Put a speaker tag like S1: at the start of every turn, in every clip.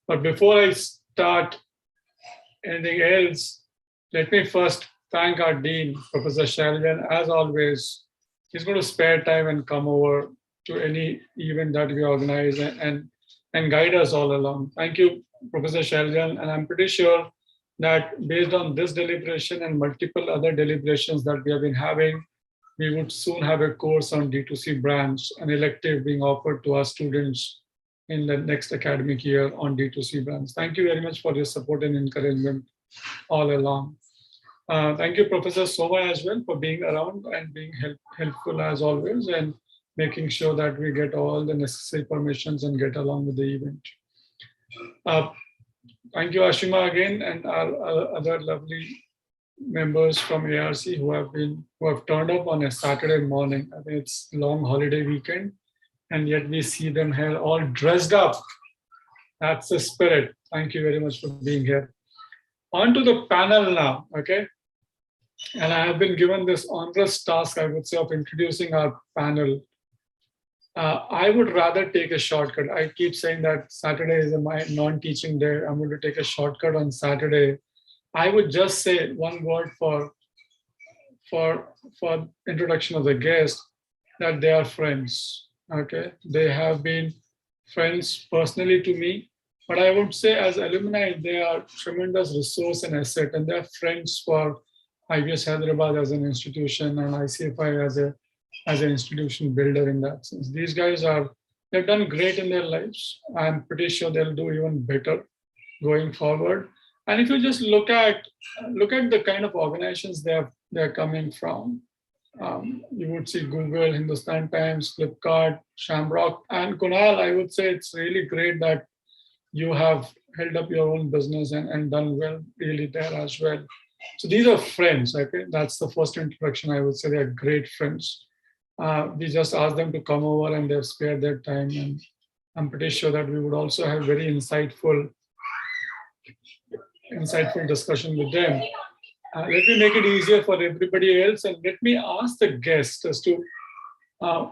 S1: But before I start anything else, let me first thank our Dean, Professor Shaljan. As always, he's going to spare time and come over to any event that we organize and guide us all along. Thank you, Professor Shaljan. And I'm pretty sure that based on this deliberation and multiple other deliberations that we have been having, we would soon have a course on D2C brands, an elective being offered to our students in the next academic year on D2C brands. Thank you very much for your support and encouragement all along. Thank you, Professor Sova, as well, for being around and being helpful as always, and making sure that we get all the necessary permissions and get along with the event. Thank you, Ashima, again, and our other lovely members from ARC who have turned up on a Saturday morning. I think it's long holiday weekend, and yet we see them here all dressed up. That's the spirit. Thank you very much for being here. On to the panel now, okay? And I have been given this onerous task, I would say, of introducing our panel. I would rather take a shortcut. I keep saying that Saturday is my non-teaching day. I'm going to take a shortcut on Saturday. I would just say one word for introduction of the guest, that they are friends. Okay, they have been friends personally to me, but I would say as alumni, they are tremendous resource and asset, and they are friends for IBS Hyderabad as an institution and ICFI as an institution builder in that sense. These guys they've done great in their lives. I'm pretty sure they'll do even better going forward. And if you just look at the kind of organizations they're coming from, you would see Google, Hindustan Times, Flipkart, Shamrock, and Kunal. I would say it's really great that you have held up your own business and done well really there as well. So these are friends. Okay, that's the first introduction. I would say they are great friends. We just asked them to come over and they've spared their time, and I'm pretty sure that we would also have very insightful discussion with them. Let me make it easier for everybody else, and let me ask the guests as to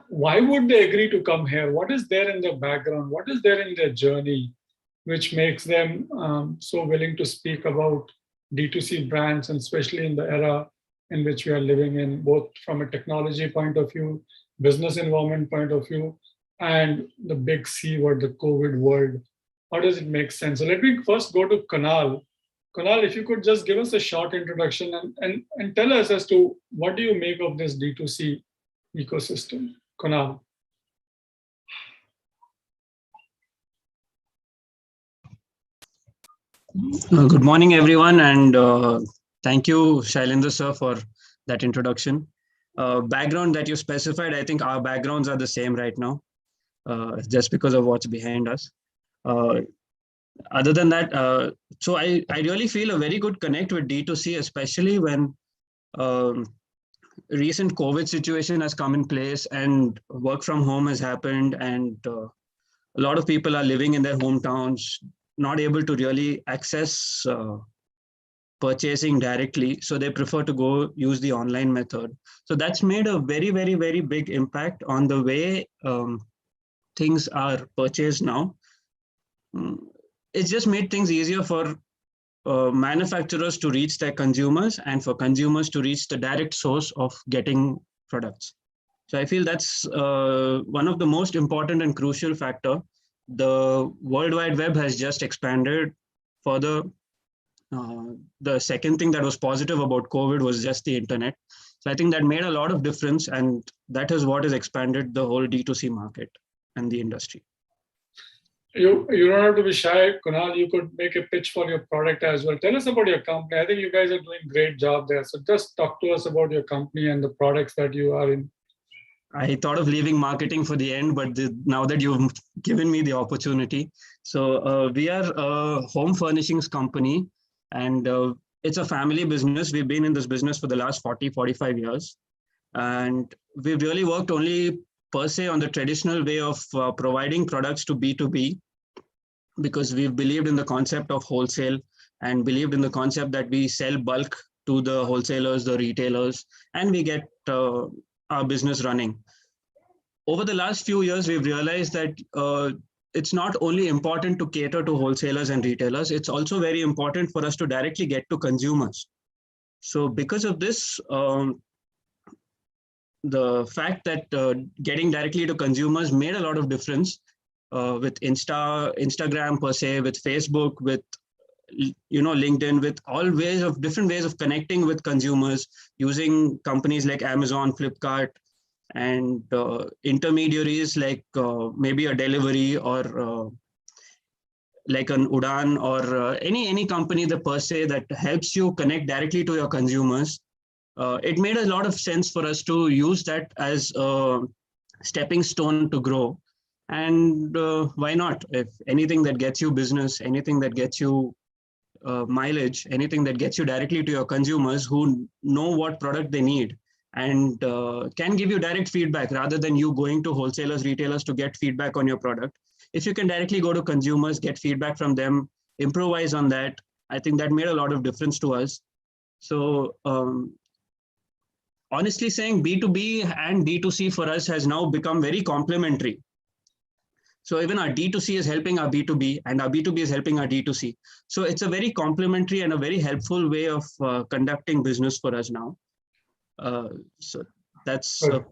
S1: why would they agree to come here? What is there in their background? What is there in their journey which makes them so willing to speak about D2C brands, and especially in the era in which we are living in, both from a technology point of view, business environment point of view, and the big C word, the COVID world. How does it make sense? So let me first go to Kunal. Kunal, if you could just give us a short introduction and tell us as to what do you make of this D2C ecosystem? Kunal.
S2: Good morning, everyone, and thank you, Shailendra sir, for that introduction. Background that you specified, I think our backgrounds are the same right now, just because of what's behind us. Other than that, so I really feel a very good connect with D2C, especially when recent COVID situation has come in place and work from home has happened, and a lot of people are living in their hometowns, not able to really access purchasing directly. So they prefer to go use the online method. So that's made a very, very, very big impact on the way things are purchased now. It's just made things easier for manufacturers to reach their consumers and for consumers to reach the direct source of getting products. So I feel that's one of the most important and crucial factor. The World Wide Web has just expanded further. The second thing that was positive about COVID was just the internet. So I think that made a lot of difference, and that is what has expanded the whole D2C market and the industry.
S1: You don't have to be shy, Kunal. You could make a pitch for your product as well. Tell us about your company. I think you guys are doing a great job there. So just talk to us about your company and the products that you are in.
S2: I thought of leaving marketing for the end, but now that you've given me the opportunity. So we are a home furnishings company, and it's a family business. We've been in this business for the last 45 years. And we've really worked only per se on the traditional way of providing products to B2B, because we've believed in the concept of wholesale and believed in the concept that we sell bulk to the wholesalers, the retailers, and we get our business running. Over the last few years, we've realized that it's not only important to cater to wholesalers and retailers, it's also very important for us to directly get to consumers. So because of this, the fact that getting directly to consumers made a lot of difference with Instagram per se, with Facebook, with LinkedIn, with all different ways of connecting with consumers using companies like Amazon, Flipkart, and intermediaries like maybe a delivery or like an Udan or any company that per se that helps you connect directly to your consumers. It made a lot of sense for us to use that as a stepping stone to grow. And why not? If anything that gets you business, anything that gets you mileage, anything that gets you directly to your consumers who know what product they need and can give you direct feedback rather than you going to wholesalers, retailers to get feedback on your product. If you can directly go to consumers, get feedback from them, improvise on that, I think that made a lot of difference to us. So honestly saying, B2B and D2C for us has now become very complementary. So even our D2C is helping our B2B and our B2B is helping our D2C. So it's a very complementary and a very helpful way of conducting business for us now. So that's a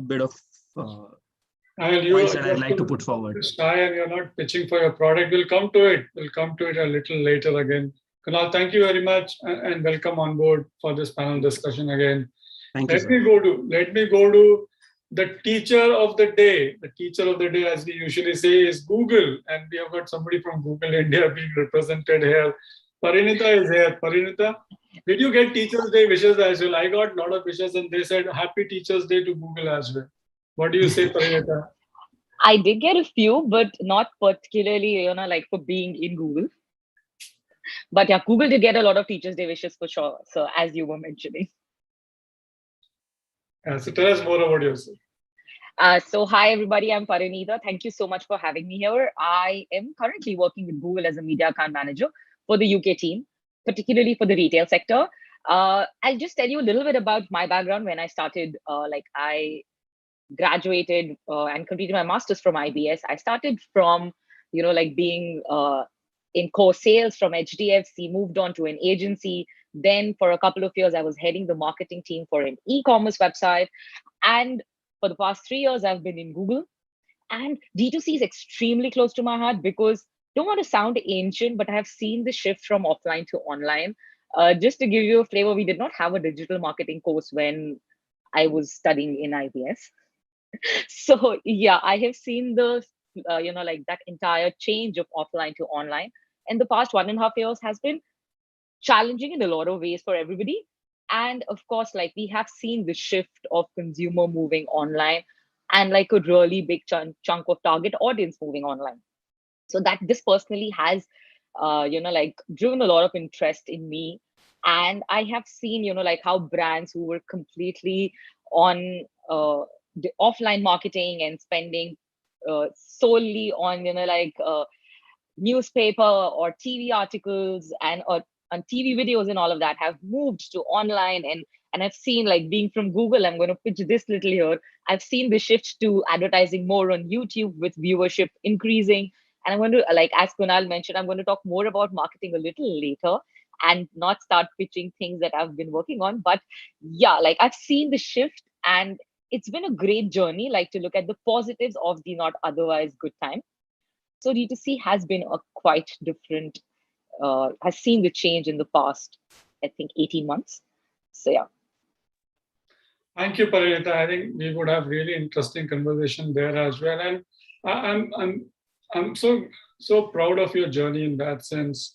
S2: bit of points that I'd like to put forward.
S1: Shy and you're not pitching for your product. We'll come to it. We'll come to it a little later again. Kunal, thank you very much and welcome on board for this panel discussion again.
S2: Thank you,
S1: Let me go to the teacher of the day. The teacher of the day, as we usually say, is Google. And we have got somebody from Google India being represented here. Parinita is here. Parinita, did you get Teachers' Day wishes as well? I got a lot of wishes and they said Happy Teachers' Day to Google as well. What do you say, Parinita?
S3: I did get a few, but not particularly, like for being in Google. But yeah, Google did get a lot of Teachers' Day wishes for sure. So as you were mentioning.
S1: So tell us more about yourself.
S3: So hi, everybody. I'm Parinita. Thank you so much for having me here. I am currently working with Google as a media account manager for the UK team, particularly for the retail sector. I'll just tell you a little bit about my background. When I started, I graduated and completed my master's from IBS. I started from, being in core sales from HDFC, moved on to an agency. Then for a couple of years, I was heading the marketing team for an e-commerce website. And for the past 3 years, I've been in Google. And D2C is extremely close to my heart because don't want to sound ancient, but I have seen the shift from offline to online. Just to give you a flavor, we did not have a digital marketing course when I was studying in IBS. So yeah, I have seen the, that entire change of offline to online. And the past 1.5 years has been challenging in a lot of ways for everybody. And of course, we have seen the shift of consumer moving online and a really big chunk of target audience moving online. So that this personally has, driven a lot of interest in me. And I have seen, how brands who were completely on the offline marketing and spending solely on, newspaper or TV articles and on TV videos and all of that have moved to online. And I've seen, being from Google, I'm going to pitch this little here. I've seen the shift to advertising more on YouTube with viewership increasing. And I'm going to, as Kunal mentioned, I'm going to talk more about marketing a little later and not start pitching things that I've been working on. But yeah, I've seen the shift and it's been a great journey, to look at the positives of the not otherwise good time. So D2C has been a quite different, has seen the change in the past, I think, 18 months. So yeah.
S1: Thank you, Parinita. I think we would have really interesting conversation there as well. And I'm so proud of your journey in that sense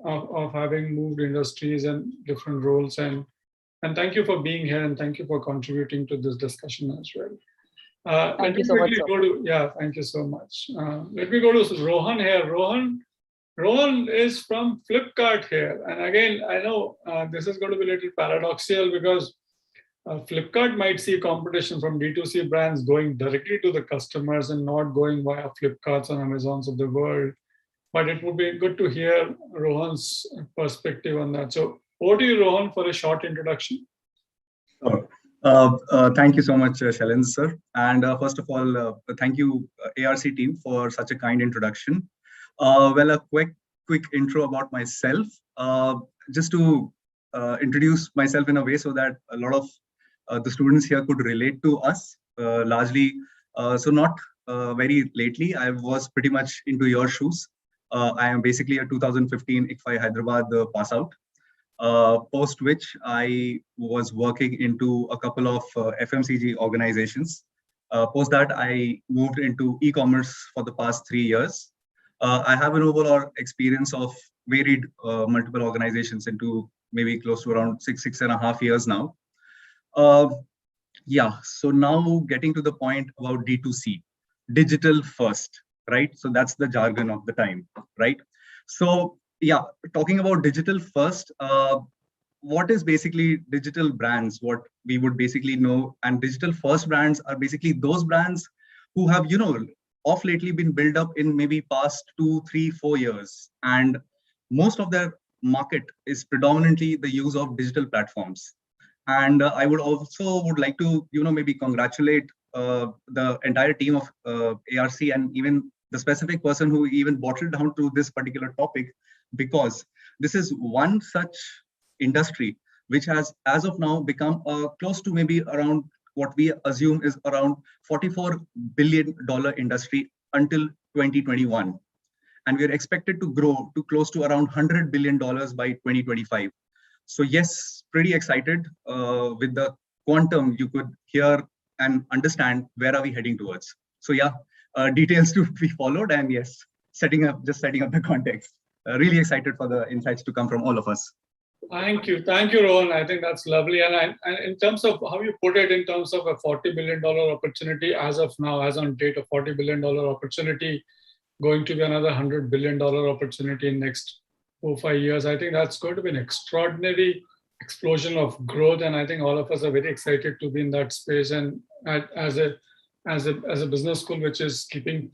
S1: of having moved industries and different roles. And thank you for being here and thank you for contributing to this discussion as well.
S3: Thank you so much.
S1: Thank you so much. Let me go to Rohan here. Rohan is from Flipkart here. And again, I know this is going to be a little paradoxical because Flipkart might see competition from D2C brands going directly to the customers and not going via Flipkarts and Amazons of the world. But it would be good to hear Rohan's perspective on that. So over to you, Rohan, for a short introduction.
S4: Sure. Thank you so much, Shailendra sir. And first of all, thank you, ARC team, for such a kind introduction. Well, a quick intro about myself, just to introduce myself in a way so that a lot of the students here could relate to us. Largely, so not very lately. I was pretty much into your shoes. I am basically a 2015 ICFI Hyderabad pass out, post which I was working into a couple of FMCG organizations. Post that, I moved into e-commerce for the past 3 years. I have an overall experience of varied multiple organizations into maybe close to around 6.5 years now. Uh, yeah, so now getting to the point about D2C, digital first, right? So that's the jargon of the time, right? So yeah, talking about digital first, what is basically digital brands? What we would basically know, and digital first brands are basically those brands who have, off lately been built up in maybe past 2, 3, 4 years, and most of their market is predominantly the use of digital platforms. And I would also would like to, maybe congratulate the entire team of ARC, and even the specific person who even bottled down to this particular topic, because this is one such industry which has, as of now, become close to maybe around what we assume is around $44 billion industry until 2021. And we are expected to grow to close to around $100 billion by 2025. So yes, pretty excited with the quantum you could hear and understand where are we heading towards. So yeah, details to be followed, and yes, setting up the context. Really excited for the insights to come from all of us.
S1: Thank you, Rohan. I think that's lovely. And in terms of how you put it, in terms of a $40 billion opportunity as of now, as on date, a $40 billion opportunity going to be another $100 billion opportunity in next 4 or 5 years. I think that's going to be an extraordinary explosion of growth, and I think all of us are very excited to be in that space. And as a business school which is keeping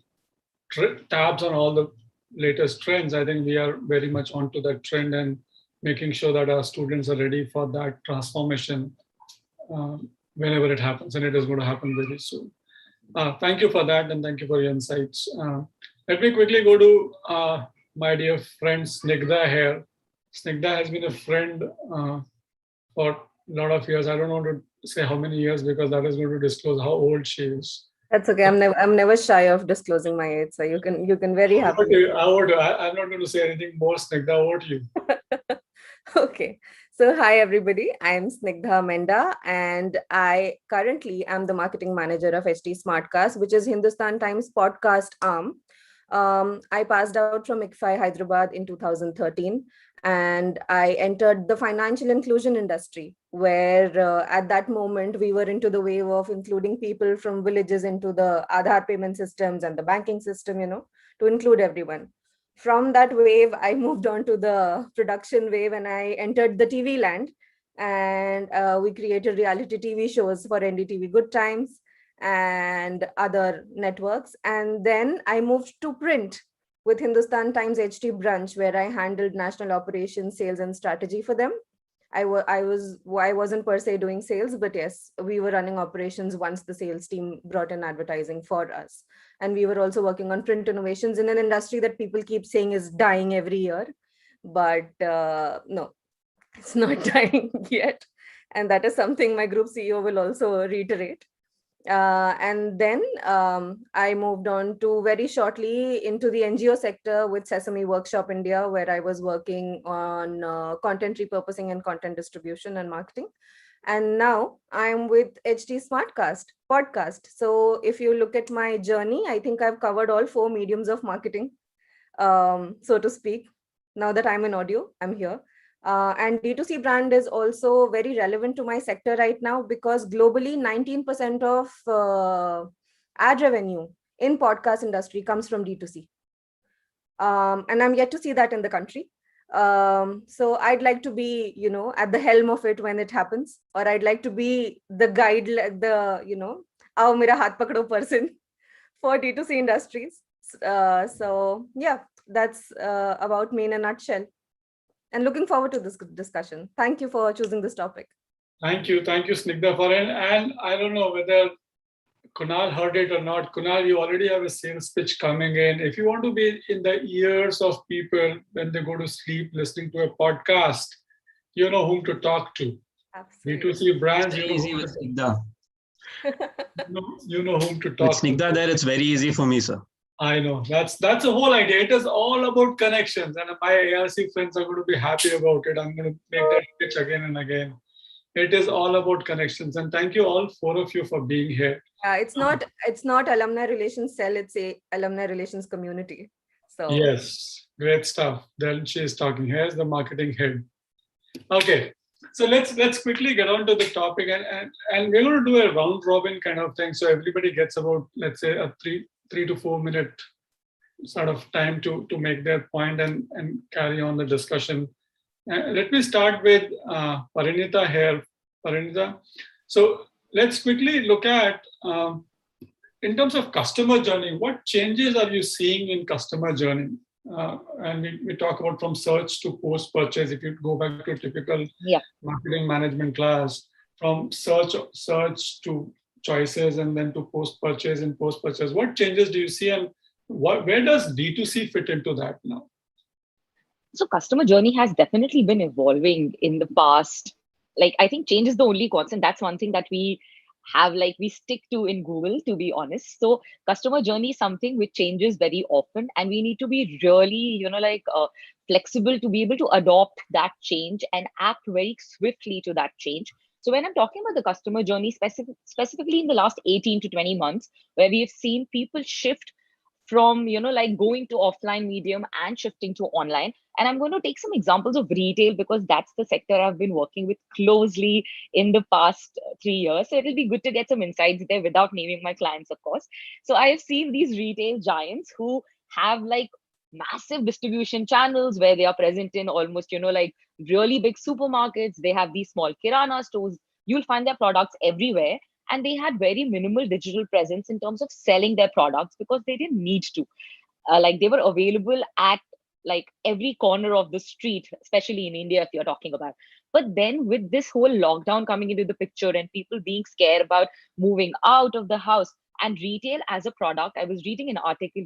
S1: tabs on all the latest trends, I think we are very much onto that trend and making sure that our students are ready for that transformation whenever it happens, and it is going to happen very soon. Thank you for that, and thank you for your insights. Let me quickly go to my dear friend Snigdha here. Snigdha has been a friend for a lot of years. I don't want to say how many years because that is going to disclose how old she is.
S5: That's okay. I'm never shy of disclosing my age, so you can very happily.
S1: I'm not going to say anything more, Snigdha. Over to you.
S5: Okay. So hi everybody. I'm Snigdha Menda, and I currently am the marketing manager of HT Smartcast, which is Hindustan Times podcast arm. I passed out from ICFI Hyderabad in 2013, and I entered the financial inclusion industry, where at that moment we were into the wave of including people from villages into the Aadhaar payment systems and the banking system, to include everyone. From that wave, I moved on to the production wave, and I entered the TV land, and we created reality TV shows for NDTV Good Times and other networks. And then I moved to print with Hindustan Times HT branch, where I handled national operations, sales, and strategy for them. I wasn't per se doing sales, but yes, we were running operations once the sales team brought in advertising for us. And we were also working on print innovations in an industry that people keep saying is dying every year. But no, it's not dying yet. And that is something my group CEO will also reiterate. And then I moved on to very shortly into the NGO sector with Sesame Workshop India, where I was working on content repurposing and content distribution and marketing. And now I'm with HT Smartcast podcast. So if you look at my journey, I think I've covered all 4 mediums of marketing, so to speak. Now that I'm in audio, I'm here. And D2C brand is also very relevant to my sector right now, because globally 19% of ad revenue in podcast industry comes from D2C. And I'm yet to see that in the country. So I'd like to be, at the helm of it when it happens, or I'd like to be the guide, aao mera haath pakdo person for D2C industries. So yeah, that's about me in a nutshell. And looking forward to this discussion. Thank you for choosing this topic.
S1: Thank you, Snigdha, for it. And I don't know whether Kunal heard it or not. Kunal, you already have a sales pitch coming in. If you want to be in the ears of people when they go to sleep listening to a podcast, you know whom to talk to.
S5: Absolutely.
S1: B2C brands,
S2: Still
S1: you know
S2: easy
S1: whom
S2: with
S1: to,
S2: Snigdha.
S1: you know whom to
S2: With
S1: talk to.
S2: Snigdha there, it's very easy for me, sir.
S1: I know that's the whole idea. It is all about connections, and my ARC friends are going to be happy about it. I'm going to make that pitch again and again. It is all about connections, and thank you all four of you for being here.
S5: It's not alumni relations cell, it's a alumni relations community. So
S1: Yes, great stuff. Then she is talking. Here's the marketing head. Okay, so let's quickly get on to the topic, and we're going to do a round robin kind of thing. So everybody gets about, let's say, a three to 4 minute sort of time to make their point and carry on the discussion. Let me start with Parinita here. Parinita, so let's quickly look at in terms of customer journey, what changes are you seeing in customer journey? And we talk about from search to post purchase. If you go back to a typical marketing management class, from search to choices and then to post purchase and post purchase, what changes do you see, and where does D2C fit into that now?
S3: So customer journey has definitely been evolving in the past. Like, I think change is the only constant. That's one thing that we have, like, we stick to in Google, to be honest. So customer journey is something which changes very often, and we need to be really, flexible to be able to adopt that change and act very swiftly to that change. So when I'm talking about the customer journey, specifically in the last 18 to 20 months, where we have seen people shift from going to offline medium and shifting to online. And I'm going to take some examples of retail because that's the sector I've been working with closely in the past 3 years, so it'll be good to get some insights there without naming my clients, of course. So I have seen these retail giants who have like massive distribution channels where they are present in almost really big supermarkets. They have these small kirana stores. You'll find their products everywhere, and they had very minimal digital presence in terms of selling their products because they didn't need to. Like, they were available at like every corner of the street, especially in India, if you're talking about. But then with this whole lockdown coming into the picture and people being scared about moving out of the house and retail as a product, I was reading an article,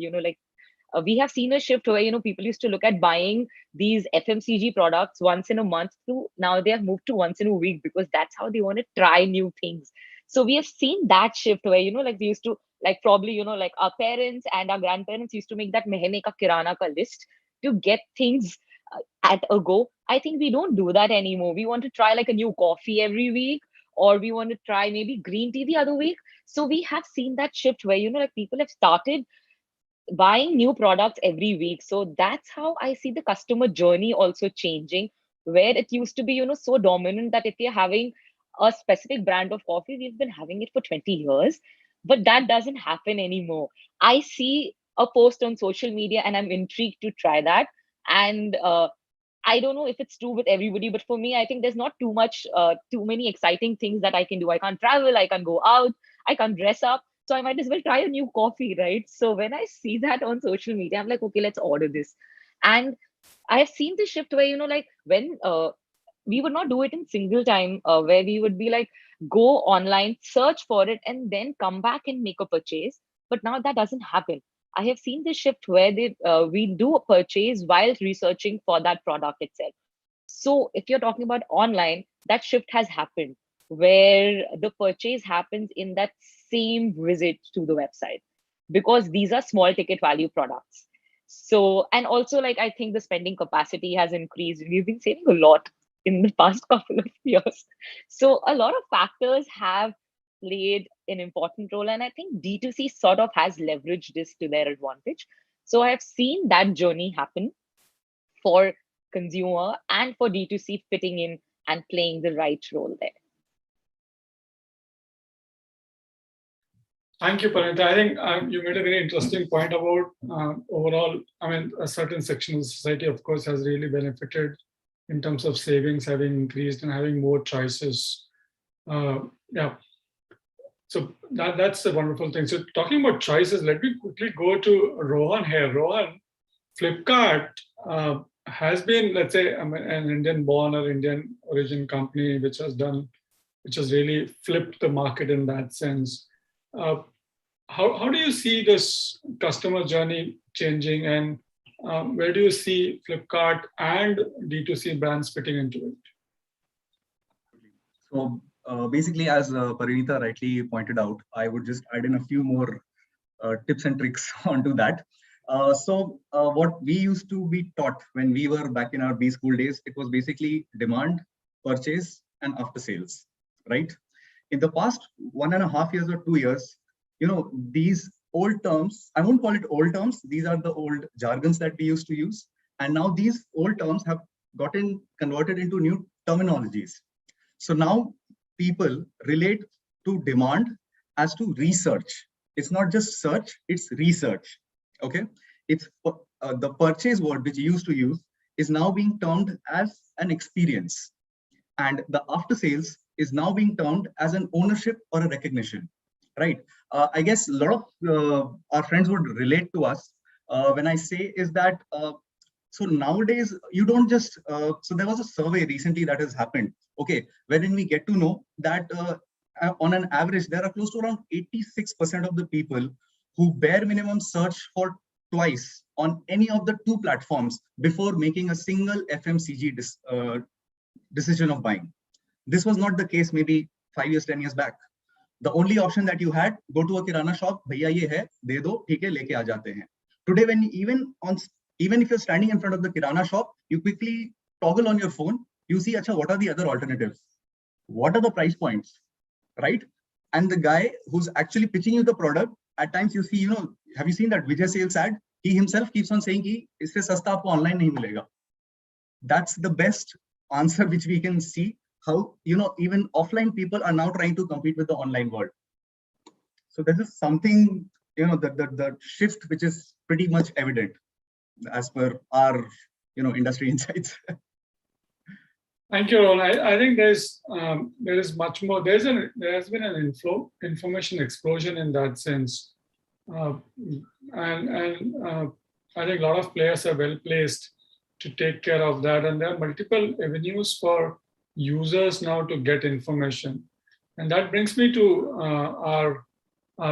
S3: we have seen a shift where people used to look at buying these FMCG products once in a month to now they have moved to once in a week because that's how they want to try new things. So we have seen that shift where like we used to, like, probably like our parents and our grandparents used to make that mehne ka kirana ka list to get things at a go. I think we don't do that anymore. We want to try like a new coffee every week, or we want to try maybe green tea the other week. So we have seen that shift where like people have started buying new products every week. So that's how I see the customer journey also changing, where it used to be, so dominant that if you're having a specific brand of coffee, we've been having it for 20 years, but that doesn't happen anymore. I see a post on social media and I'm intrigued to try that. And I don't know if it's true with everybody, but for me, I think there's not too many exciting things that I can do. I can't travel, I can't go out, I can't dress up. So I might as well try a new coffee, right? So when I see that on social media, I'm like, okay, let's order this. And I have seen the shift where, like when we would not do it in single time, where we would be like, go online, search for it, and then come back and make a purchase. But now that doesn't happen. I have seen this shift where we do a purchase while researching for that product itself. So if you're talking about online, that shift has happened where the purchase happens in that same visit to the website because these are small ticket value products. So, and also, like, I think the spending capacity has increased. We've been saving a lot in the past couple of years. So a lot of factors have played an important role. And I think D2C sort of has leveraged this to their advantage. So I've seen that journey happen for consumer and for D2C fitting in and playing the right role there.
S1: Thank you, Parinita. I think you made a very interesting point about overall, I mean, a certain section of society, of course, has really benefited in terms of savings having increased and having more choices. Yeah. So that's a wonderful thing. So talking about choices, let me quickly go to Rohan here. Rohan, Flipkart has been, let's say, an Indian born or Indian origin company which has done which has really flipped the market in that sense. How do you see this customer journey changing, and where do you see Flipkart and D2C brands fitting into it?
S4: So basically, as Parinita rightly pointed out, I would just add in a few more tips and tricks onto that. What we used to be taught when we were back in our B school days, it was basically demand, purchase, and after sales, right? In the past 1.5 years or 2 years, these old terms, I won't call it old terms, these are the old jargons that we used to use. And now these old terms have gotten converted into new terminologies. So now people relate to demand as to research. It's not just search, it's research. Okay. It's the purchase word which you used to use is now being termed as an experience. And the after sales is now being termed as an ownership or a recognition, right? I guess a lot of our friends would relate to us when I say is that, so nowadays you don't just, so there was a survey recently that has happened, okay, wherein we get to know that on an average, there are close to around 86% of the people who bare minimum search for twice on any of the two platforms before making a single FMCG decision of buying. This was not the case maybe 5 years, 10 years back. The only option that you had, go to a kirana shop, bhaiya ye hai, de do, theek hai, leke aa jate hain. Today, when even if you're standing in front of the kirana shop, you quickly toggle on your phone, you see, acha, what are the other alternatives? What are the price points, right? And the guy who's actually pitching you the product, at times you see, have you seen that Vijay sales ad? He himself keeps on saying, ki, isse sasta aapko online nahi milega. That's the best answer which we can see. How even offline people are now trying to compete with the online world. So this is something the shift which is pretty much evident as per our industry insights.
S1: Thank you, Ron. I think there is much more. There has been an information explosion in that sense, and I think a lot of players are well placed to take care of that, and there are multiple avenues for users now to get information. And that brings me to our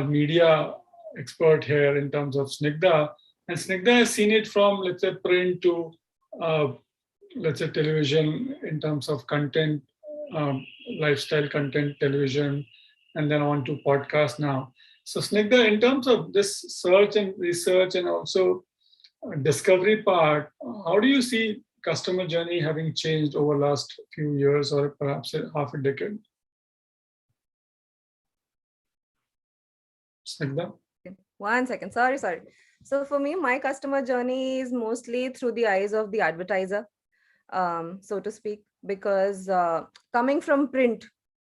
S1: media expert here in terms of Snigdha. And Snigdha has seen it from, let's say, print to, let's say, television in terms of content, lifestyle content, television, and then on to podcast now. So Snigdha, in terms of this search and research and also discovery part, how do you see customer journey having changed over the last few years or perhaps half a decade? Snigdha?
S5: 1 second. Sorry. So for me, my customer journey is mostly through the eyes of the advertiser, so to speak, because coming from print,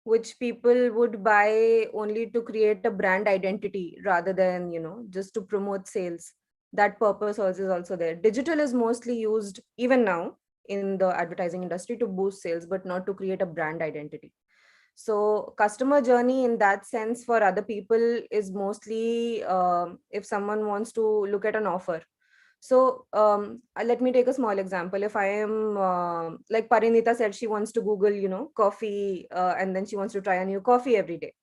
S5: which people would buy only to create a brand identity rather than, just to promote sales. That purpose also is also there. Digital is mostly used even now in the advertising industry to boost sales, but not to create a brand identity. So customer journey in that sense for other people is mostly if someone wants to look at an offer. So let me take a small example. If I am like Parinita said, she wants to Google, coffee, and then she wants to try a new coffee every day.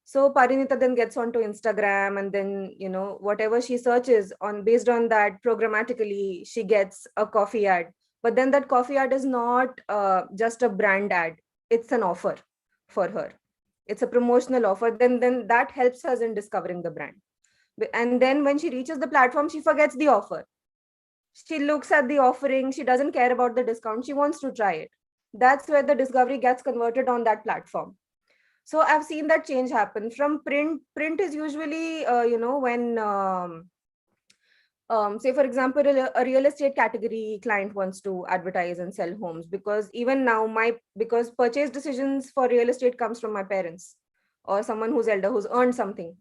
S5: So Parinita then gets onto Instagram, and then, whatever she searches on based on that programmatically, she gets a coffee ad. But then that coffee ad is not just a brand ad. It's an offer for her. It's a promotional offer. Then that helps us in discovering the brand. And then when she reaches the platform, she forgets the offer. She looks at the offering. She doesn't care about the discount. She wants to try it. That's where the discovery gets converted on that platform. So I've seen that change happen from print. Print is usually, when, say, for example, a real estate category client wants to advertise and sell homes, because even now because purchase decisions for real estate comes from my parents or someone who's elder, who's earned something.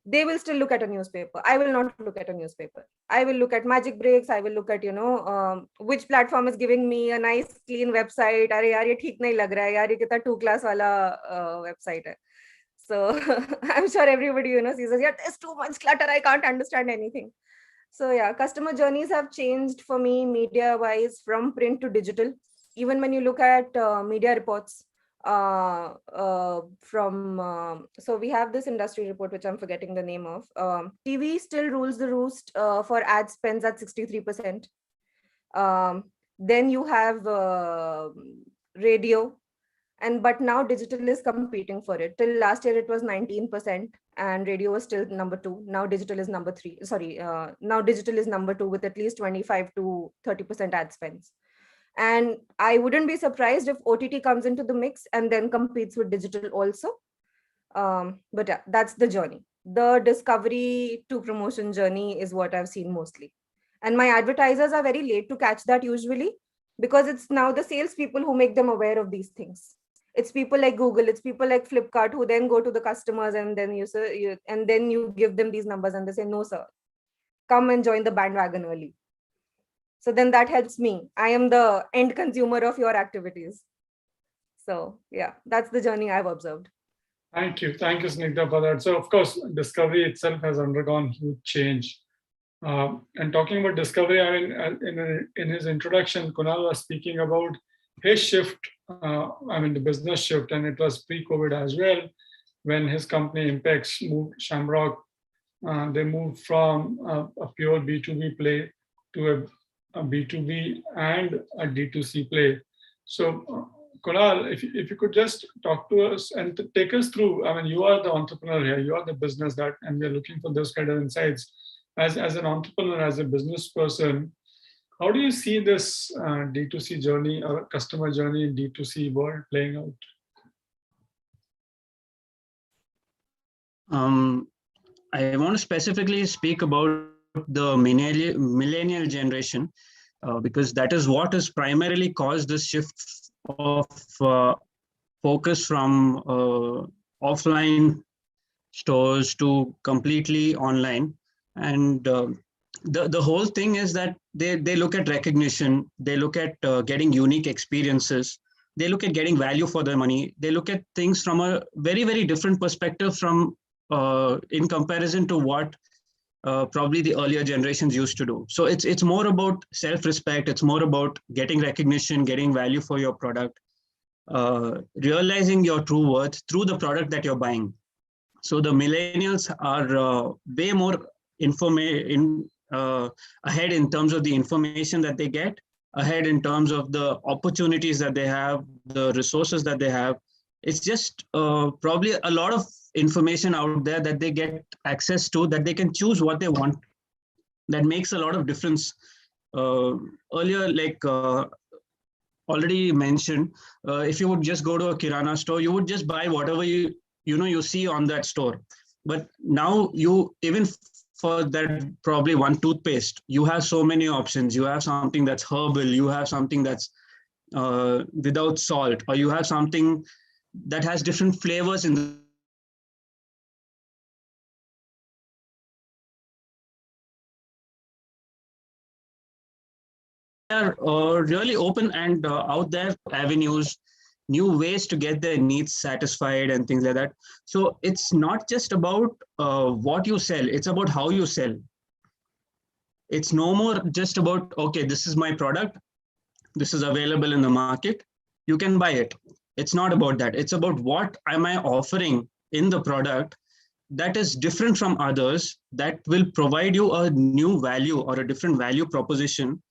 S5: They will still look at a newspaper. I will not look at a newspaper. I will look at Magic Breaks. I will look at, which platform is giving me a nice, clean website. Arey yaar, ye theek nahi lag raha hai. Yaar, ye kitna 2-class wala website hai. So I'm sure everybody, sees us, yeah, there's too much clutter. I can't understand anything. So yeah, customer journeys have changed for me media-wise from print to digital. Even when you look at media reports, So we have this industry report, which I'm forgetting the name of. TV still rules the roost for ad spends at 63%. Then you have radio, but now digital is competing for it. Till last year it was 19%, and radio was still number 2. Now digital is number 3. Sorry, now digital is number 2 with at least 25 to 30% ad spends. And I wouldn't be surprised if OTT comes into the mix and then competes with digital also. But yeah, that's the journey. The discovery to promotion journey is what I've seen mostly. And my advertisers are very late to catch that usually, because it's now the salespeople who make them aware of these things. It's people like Google, it's people like Flipkart who then go to the customers and then you give them these numbers and they say, no, sir, come and join the bandwagon early. So then that helps me. I am the end consumer of your activities. So yeah, that's the journey I've observed.
S1: Thank you, Snigdha, for that. So of course, discovery itself has undergone huge change. And talking about discovery, I mean, in his introduction, Kunal was speaking about his shift, the business shift, and it was pre-COVID as well, when his company Impex moved Shamrock. They moved from a pure B2B play to a B2B and a D2C play. So, Kunal, if you could just talk to us and take us through, I mean, you are the entrepreneur here, you are the business that, and we're looking for those kind of insights. As an entrepreneur, as a business person, how do you see this D2C journey or customer journey in D2C world playing out?
S2: I want to specifically speak about the millennial generation, because that is what has primarily caused this shift of focus from offline stores to completely online. And the whole thing is that they look at recognition, they look at getting unique experiences, they look at getting value for their money, they look at things from a very, very different perspective from in comparison to what probably the earlier generations used to do. So it's more about self-respect, it's more about getting recognition, getting value for your product, realizing your true worth through the product that you're buying. So the millennials are way more ahead in terms of the information that they get, ahead in terms of the opportunities that they have, the resources that they have. It's just probably a lot of information out there that they get access to, that they can choose what they want. That makes a lot of difference. Earlier, like already mentioned, if you would just go to a Kirana store, you would just buy whatever you see on that store. But now even for that probably one toothpaste, you have so many options. You have something that's herbal, you have something that's without salt, or you have something that has different flavors in the are really open and out there avenues, new ways to get their needs satisfied and things like that. So it's not just about what you sell, it's about how you sell. It's no more just about, okay, this is my product, this is available in the market, you can buy it. It's not about that. It's about what am I offering in the product that is different from others, that will provide you a new value or a different value proposition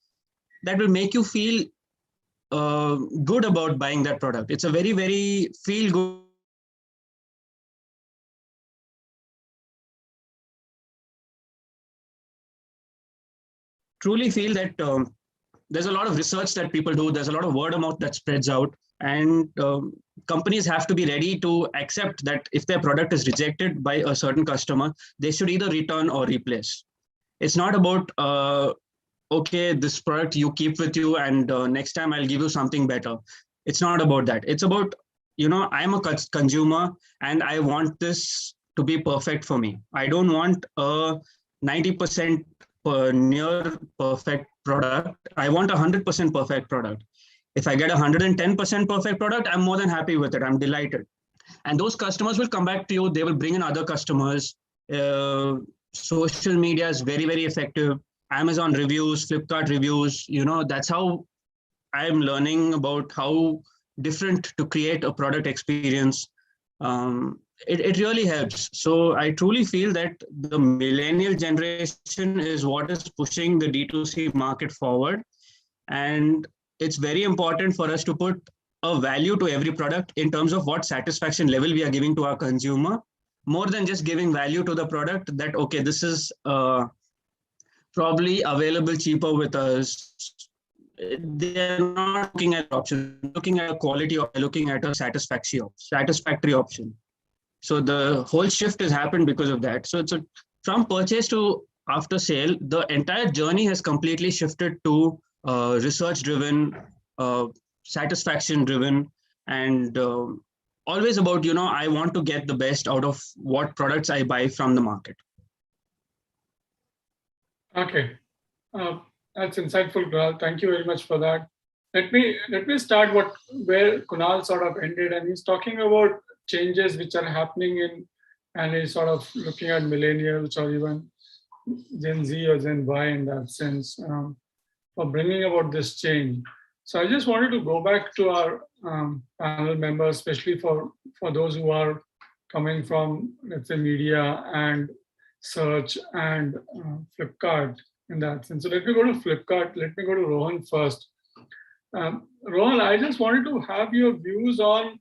S2: that will make you feel good about buying that product. It's a very, very feel good. Truly feel that there's a lot of research that people do. There's a lot of word of mouth that spreads out, and companies have to be ready to accept that if their product is rejected by a certain customer, they should either return or replace. It's not about okay, this product you keep with you and next time I'll give you something better. It's not about that. It's about, I'm a consumer and I want this to be perfect for me. I don't want a 90% near perfect product. I want a 100% perfect product. If I get a 110% perfect product, I'm more than happy with it. I'm delighted. And those customers will come back to you. They will bring in other customers. Social media is very, very effective. Amazon reviews, Flipkart reviews, that's how I'm learning about how different to create a product experience, it really helps. So I truly feel that the millennial generation is what is pushing the D2C market forward. And it's very important for us to put a value to every product in terms of what satisfaction level we are giving to our consumer, more than just giving value to the product that, okay, this is probably available cheaper with us. They're not looking at options, looking at a quality, or looking at a satisfactory option. So the whole shift has happened because of that. So from purchase to after sale, the entire journey has completely shifted to research driven, satisfaction driven, and always about, I want to get the best out of what products I buy from the market.
S1: Okay, that's insightful, Kunal. Thank you very much for that. Let me start where Kunal sort of ended, and he's talking about changes which are happening and he's sort of looking at millennials or even Gen Z or Gen Y in that sense, for bringing about this change. So I just wanted to go back to our panel members, especially for those who are coming from, let's say, media and search and Flipkart in that sense. So let me go to Flipkart. Let me go to Rohan first. Rohan, I just wanted to have your views on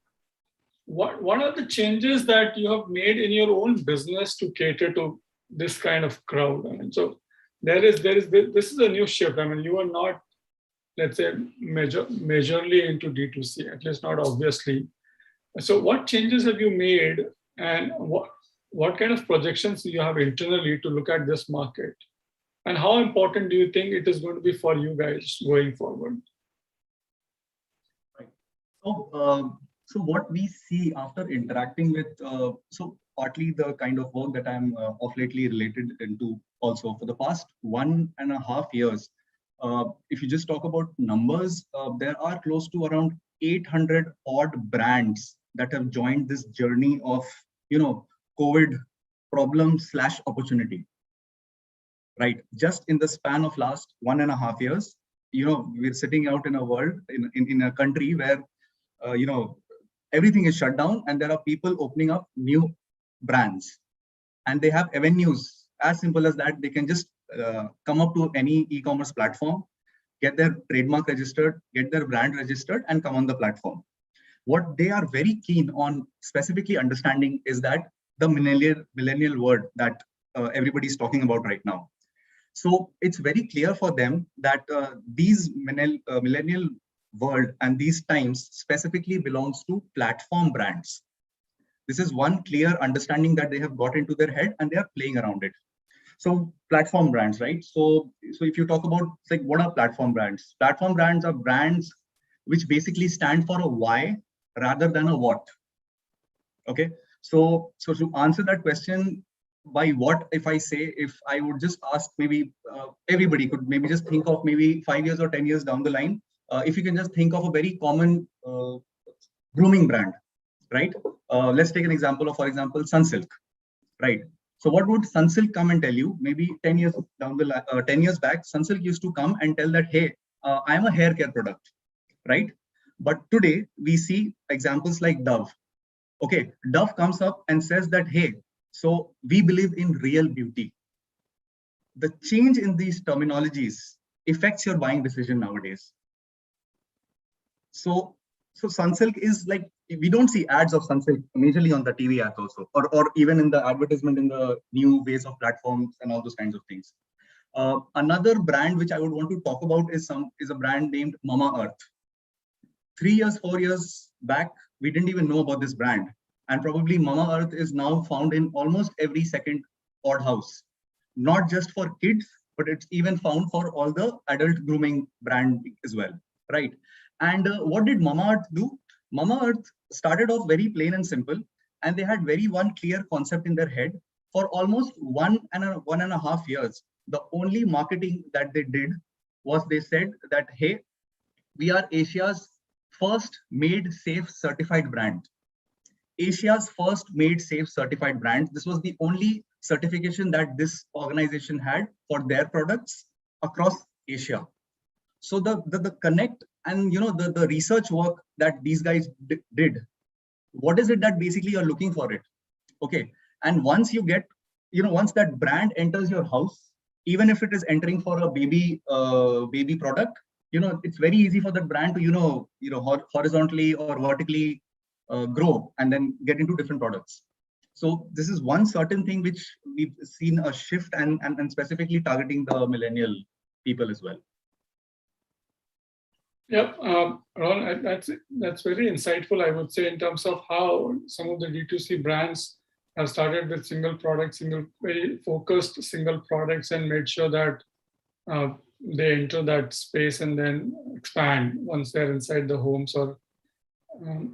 S1: what are the changes that you have made in your own business to cater to this kind of crowd. I mean, so this is a new shift. I mean, you are not, let's say, majorly into D2C, at least not obviously. So what changes have you made, and what kind of projections do you have internally to look at this market? And how important do you think it is going to be for you guys going forward?
S4: Right. So what we see after interacting with, so partly the kind of work that I'm of lately related into also for the past 1.5 years, if you just talk about numbers, there are close to around 800 odd brands that have joined this journey of, COVID problem / opportunity, right? Just in the span of last 1.5 years, we're sitting out in a world, in a country where, everything is shut down and there are people opening up new brands, and they have avenues as simple as that. They can just come up to any e-commerce platform, get their trademark registered, get their brand registered, and come on the platform. What they are very keen on specifically understanding is that the millennial world that everybody's talking about right now. So it's very clear for them that these millennial world and these times specifically belongs to platform brands. This is one clear understanding that they have got into their head, and they are playing around it. So platform brands, right? So if you talk about, like, what are platform brands? Platform brands are brands which basically stand for a why rather than a what. Okay. So to answer that question, by what, if I would just ask, maybe everybody could maybe just think of maybe 5 years or 10 years down the line, if you can just think of a very common grooming brand, right? Let's take an example of, for example, Sunsilk, right? So what would Sunsilk come and tell you? Maybe 10 years down the line, 10 years back, Sunsilk used to come and tell that, hey, I'm a hair care product, right? But today we see examples like Dove. Okay, Dove comes up and says that, hey, so we believe in real beauty. The change in these terminologies affects your buying decision nowadays. So Sunsilk is like, we don't see ads of Sunsilk majorly on the TV ads also, or even in the advertisement in the new ways of platforms and all those kinds of things. Another brand which I would want to talk about is a brand named Mamaearth. 3 years, 4 years back, we didn't even know about this brand. And probably Mamaearth is now found in almost every second odd house, not just for kids, but it's even found for all the adult grooming brand as well, right? And what did Mamaearth do? Mamaearth started off very plain and simple, and they had one clear concept in their head for almost 1.5 years. The only marketing that they did was they said that, hey, we are Asia's first made safe certified brand. Asia's first made safe certified brand. This was the only certification that this organization had for their products across Asia. So the connect and the research work that these guys did. What is it that basically you're looking for it? Okay. And once you get, once that brand enters your house, even if it is entering for a baby product, it's very easy for that brand to, horizontally or vertically grow and then get into different products. So this is one certain thing which we've seen a shift and specifically targeting the millennial people as well.
S1: Yep, Ron, that's very insightful, I would say, in terms of how some of the D2C brands have started with single products, very focused single products, and made sure that they enter that space and then expand once they're inside the homes or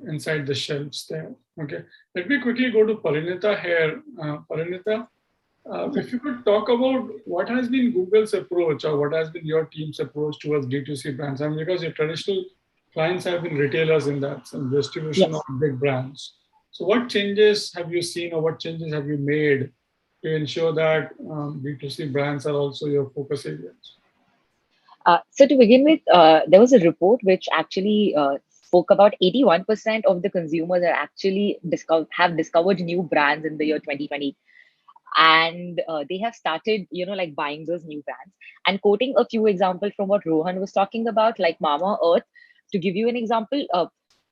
S1: inside the shelves there. Okay, let me quickly go to Parinita here. Parinita, if you could talk about what has been Google's approach or what has been your team's approach towards D2C brands, and because your traditional clients have been retailers in that, some distribution
S3: Yes.
S1: of big brands. So what changes have you seen or what changes have you made to ensure that D2C brands are also your focus areas?
S3: So to begin with, there was a report which actually spoke about 81% of the consumers are actually have discovered new brands in the year 2020. And they have started, like buying those new brands. And quoting a few examples from what Rohan was talking about, like Mama Earth, to give you an example,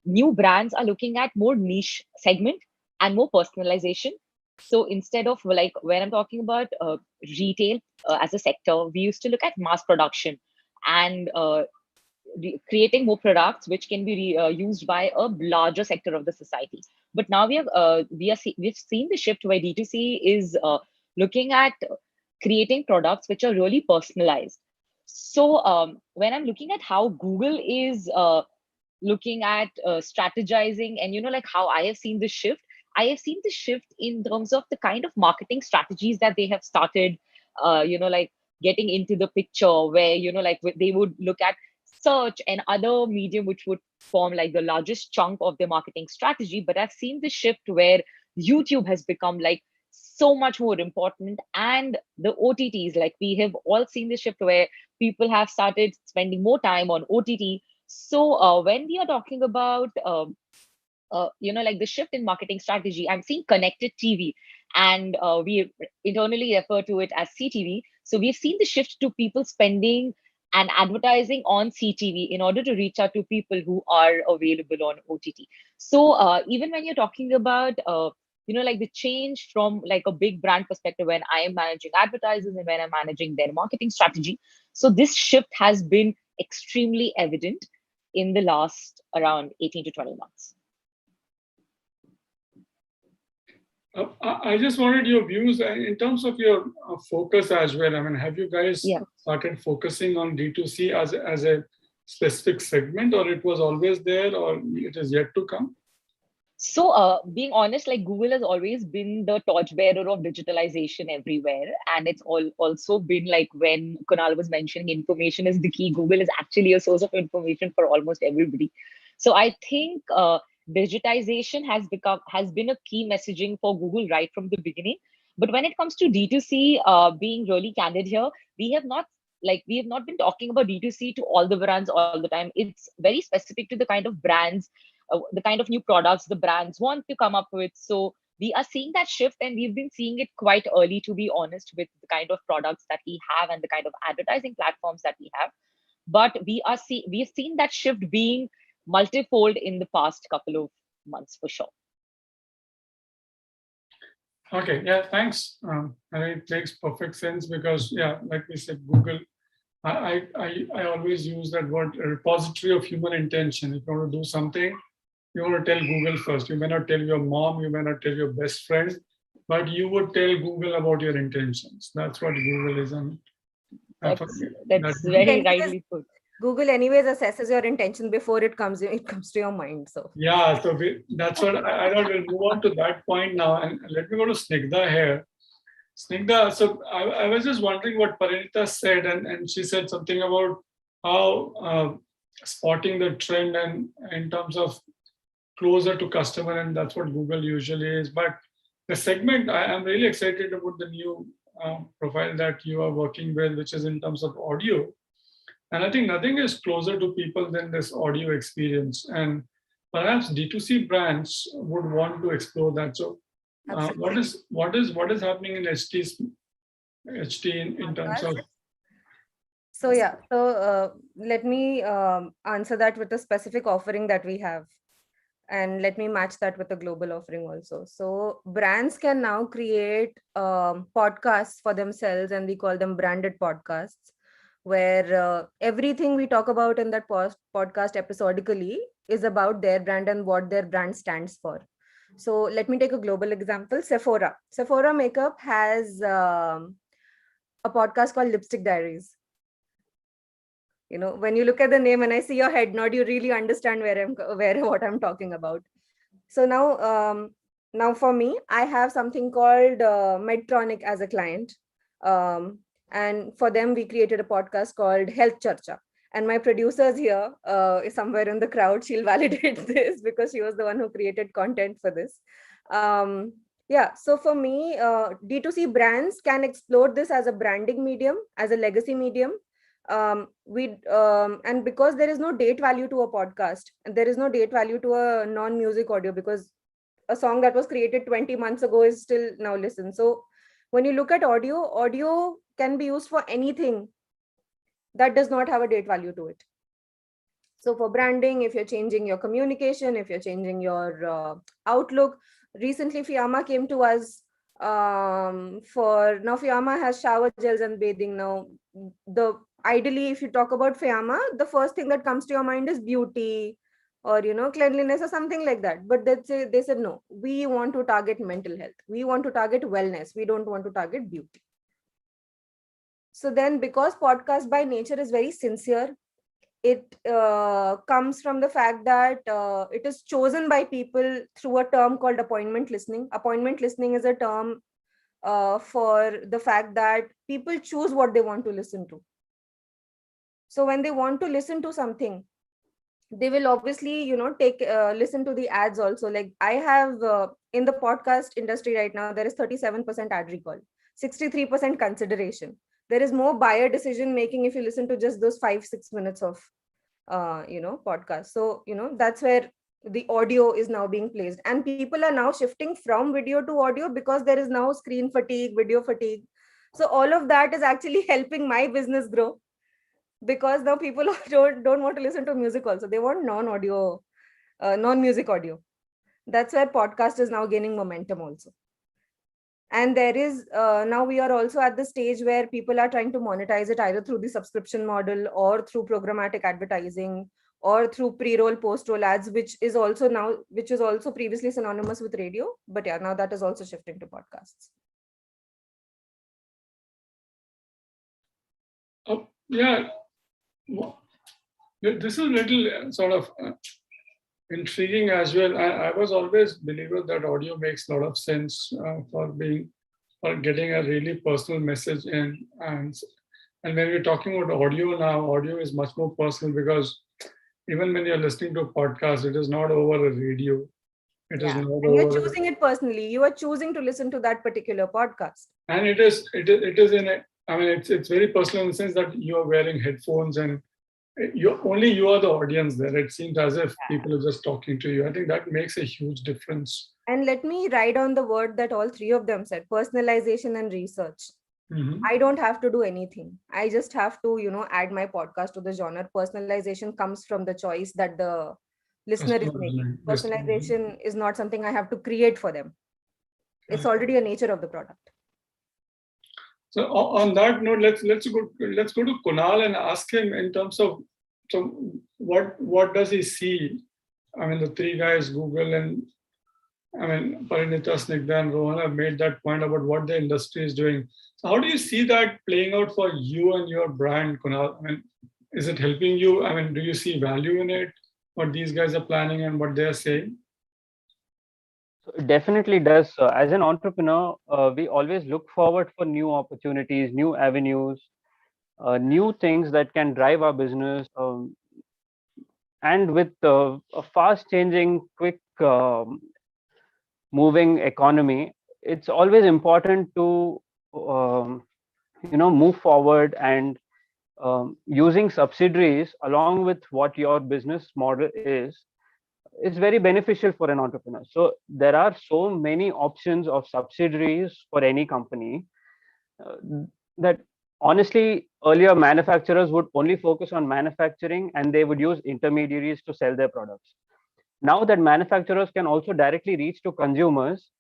S3: new brands are looking at more niche segment and more personalization. So instead of like when I'm talking about retail as a sector, we used to look at mass production and creating more products which can be used by a larger sector of the society. But now we've seen the shift where D2C is looking at creating products which are really personalized. So when I'm looking at how Google is looking at strategizing and like how I have seen the shift, I have seen the shift in terms of the kind of marketing strategies that they have started like getting into the picture, where like they would look at search and other medium which would form like the largest chunk of their marketing strategy. But I've seen the shift where YouTube has become like so much more important, and the OTTs, like we have all seen the shift where people have started spending more time on OTT. So when we are talking about like the shift in marketing strategy, I'm seeing connected TV, and we internally refer to it as CTV. So we've seen the shift to people spending and advertising on CTV in order to reach out to people who are available on OTT. So even when you're talking about like the change from like a big brand perspective, when I am managing advertisers and when I'm managing their marketing strategy, so this shift has been extremely evident in the last around 18 to 20 months.
S1: I just wanted your views in terms of your focus as well. I mean, have you guys started focusing on D2C as a specific segment, or it was always there, or it is yet to come?
S3: So being honest, like Google has always been the torchbearer of digitalization everywhere. And it's also been like when Kunal was mentioning information is the key, Google is actually a source of information for almost everybody. So I think digitization has been a key messaging for Google right from the beginning. But when it comes to D2C, being really candid here, we have not been talking about D2C to all the brands all the time. It's very specific to the kind of brands, the kind of new products the brands want to come up with. So we are seeing that shift, and we've been seeing it quite early, to be honest, with the kind of products that we have and the kind of advertising platforms that we have. But we've seen that shift being multifold in the past couple of months for sure.
S1: Okay, yeah, thanks. And it makes perfect sense because, like we said, Google, I always use that word, a repository of human intention. If you want to do something, you want to tell Google first. You may not tell your mom, you may not tell your best friend, but you would tell Google about your intentions. That's what Google is.
S3: That's very rightly put.
S5: Google anyways assesses your intention before it comes to your mind. So
S1: that's what I thought. We'll move on to that point now, and let me go to Snigdha here. Snigdha, so I was just wondering what Parinita said, and she said something about how spotting the trend and in terms of closer to customer, and that's what Google usually is. But the segment, I'm really excited about the new profile that you are working with, which is in terms of audio. And I think nothing is closer to people than this audio experience. And perhaps D2C brands would want to explore that. So, what is happening in HT in terms of?
S5: So yeah, let me answer that with a specific offering that we have, and let me match that with a global offering also. So brands can now create podcasts for themselves, and we call them branded podcasts, where everything we talk about in that podcast episodically is about their brand and what their brand stands for. So let me take a global example. Sephora Makeup has a podcast called Lipstick Diaries. You know, when you look at the name and I see your head nod, you really understand where what I'm talking about. So now for me, I have something called Medtronic as a client, and for them we created a podcast called Health Charcha. And my producer's here is somewhere in the crowd. She'll validate this because she was the one who created content for this. Yeah, so for me, D2C brands can explore this as a branding medium, as a legacy medium. And because there is no date value to a podcast, and there is no date value to a non-music audio, because a song that was created 20 months ago is still now listened. So when you look at audio can be used for anything that does not have a date value to it. So for branding, if you're changing your communication, if you're changing your outlook, recently Fiamma came to us for now. Fiamma has shower gels and bathing now. Ideally, if you talk about Fiamma, the first thing that comes to your mind is beauty or cleanliness or something like that. But they said no, we want to target mental health, we want to target wellness, we don't want to target beauty. So then, because podcast by nature is very sincere, it comes from the fact that it is chosen by people through a term called appointment listening. Appointment listening is a term for the fact that people choose what they want to listen to. So when they want to listen to something, they will obviously take listen to the ads also. Like I have in the podcast industry right now, there is 37% ad recall, 63% consideration. There is more buyer decision making if you listen to just those 5-6 minutes of podcast. So that's where the audio is now being placed, and people are now shifting from video to audio because there is now screen fatigue, video fatigue. So all of that is actually helping my business grow, because now people don't want to listen to music also. They want non-music audio. That's where podcast is now gaining momentum also. And there is now we are also at the stage where people are trying to monetize it either through the subscription model or through programmatic advertising or through pre-roll, post-roll ads, which is also previously synonymous with radio. But yeah, now that is also shifting to podcasts.
S1: Yeah, this is a little sort of intriguing as well. I was always believer that audio makes a lot of sense for getting a really personal message in. And when we're talking about audio now, audio is much more personal, because even when you're listening to a podcast, it is not over a radio. It is not
S5: and you're choosing it personally. You are choosing to listen to that particular podcast.
S1: And it is in a, I mean, it's very personal in the sense that you are wearing headphones and you are the audience there. It seems as if people are just talking to you. I think that makes a huge difference.
S5: And let me write on the word that all three of them said: personalization and research. I don't have to do anything. I just have to, add my podcast to the genre. Personalization comes from the choice that the listener is making. Personalization is not something I have to create for them. It's already a nature of the product.
S1: So on that note, let's go to Kunal and ask him in terms of, so what does he see? I mean, the three guys, Google and Parinita, Snigdha, and Rohan have made that point about what the industry is doing. So how do you see that playing out for you and your brand, Kunal? I mean, is it helping you? I mean, do you see value in it? What these guys are planning and what they are saying?
S6: So it definitely does. As an entrepreneur, we always look forward for new opportunities, new avenues, new things that can drive our business. And with a fast changing, quick moving economy, it's always important to move forward and using subsidiaries along with what your business model is very beneficial for an entrepreneur. So there are so many options of subsidiaries for any company uh, that honestly earlier manufacturers would only focus on manufacturing and they would use intermediaries to sell their products. Now that manufacturers can also directly reach to consumers,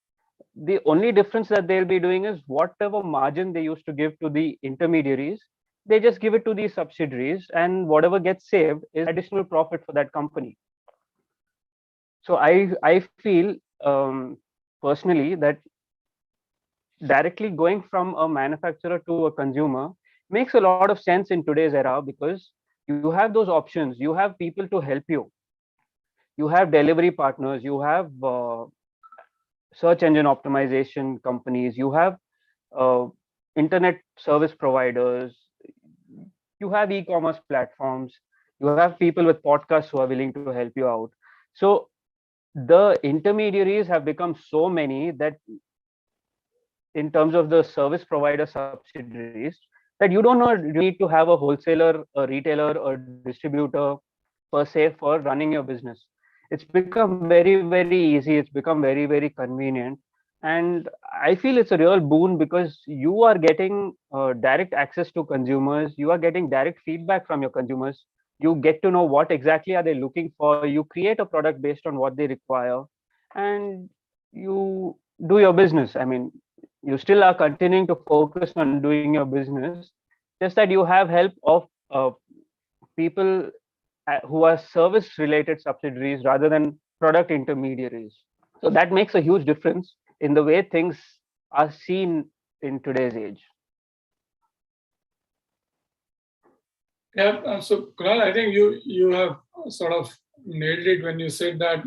S6: the only difference that they'll be doing is whatever margin they used to give to the intermediaries, they just give it to these subsidiaries, and whatever gets saved is additional profit for that company. So I feel personally that directly going from a manufacturer to a consumer makes a lot of sense in today's era, because you have those options, you have people to help you have delivery partners, you have search engine optimization companies, you have uh, internet service providers, you have e-commerce platforms, you have people with podcasts who are willing to help you out. So the intermediaries have become so many that in terms of the service provider subsidiaries, that you don't know you need to have a wholesaler, a retailer, a distributor per se for running your business. It's become very, very easy. It's become very, very convenient. And I feel it's a real boon because you are getting direct access to consumers. You are getting direct feedback from your consumers. You get to know what exactly are they looking for. You create a product based on what they require, and you do your business. I mean, you still are continuing to focus on doing your business, just that you have help of people who are service related subsidiaries rather than product intermediaries. So that makes a huge difference in the way things are seen in today's age.
S1: Yeah, so Kunal, I think you have sort of nailed it when you said that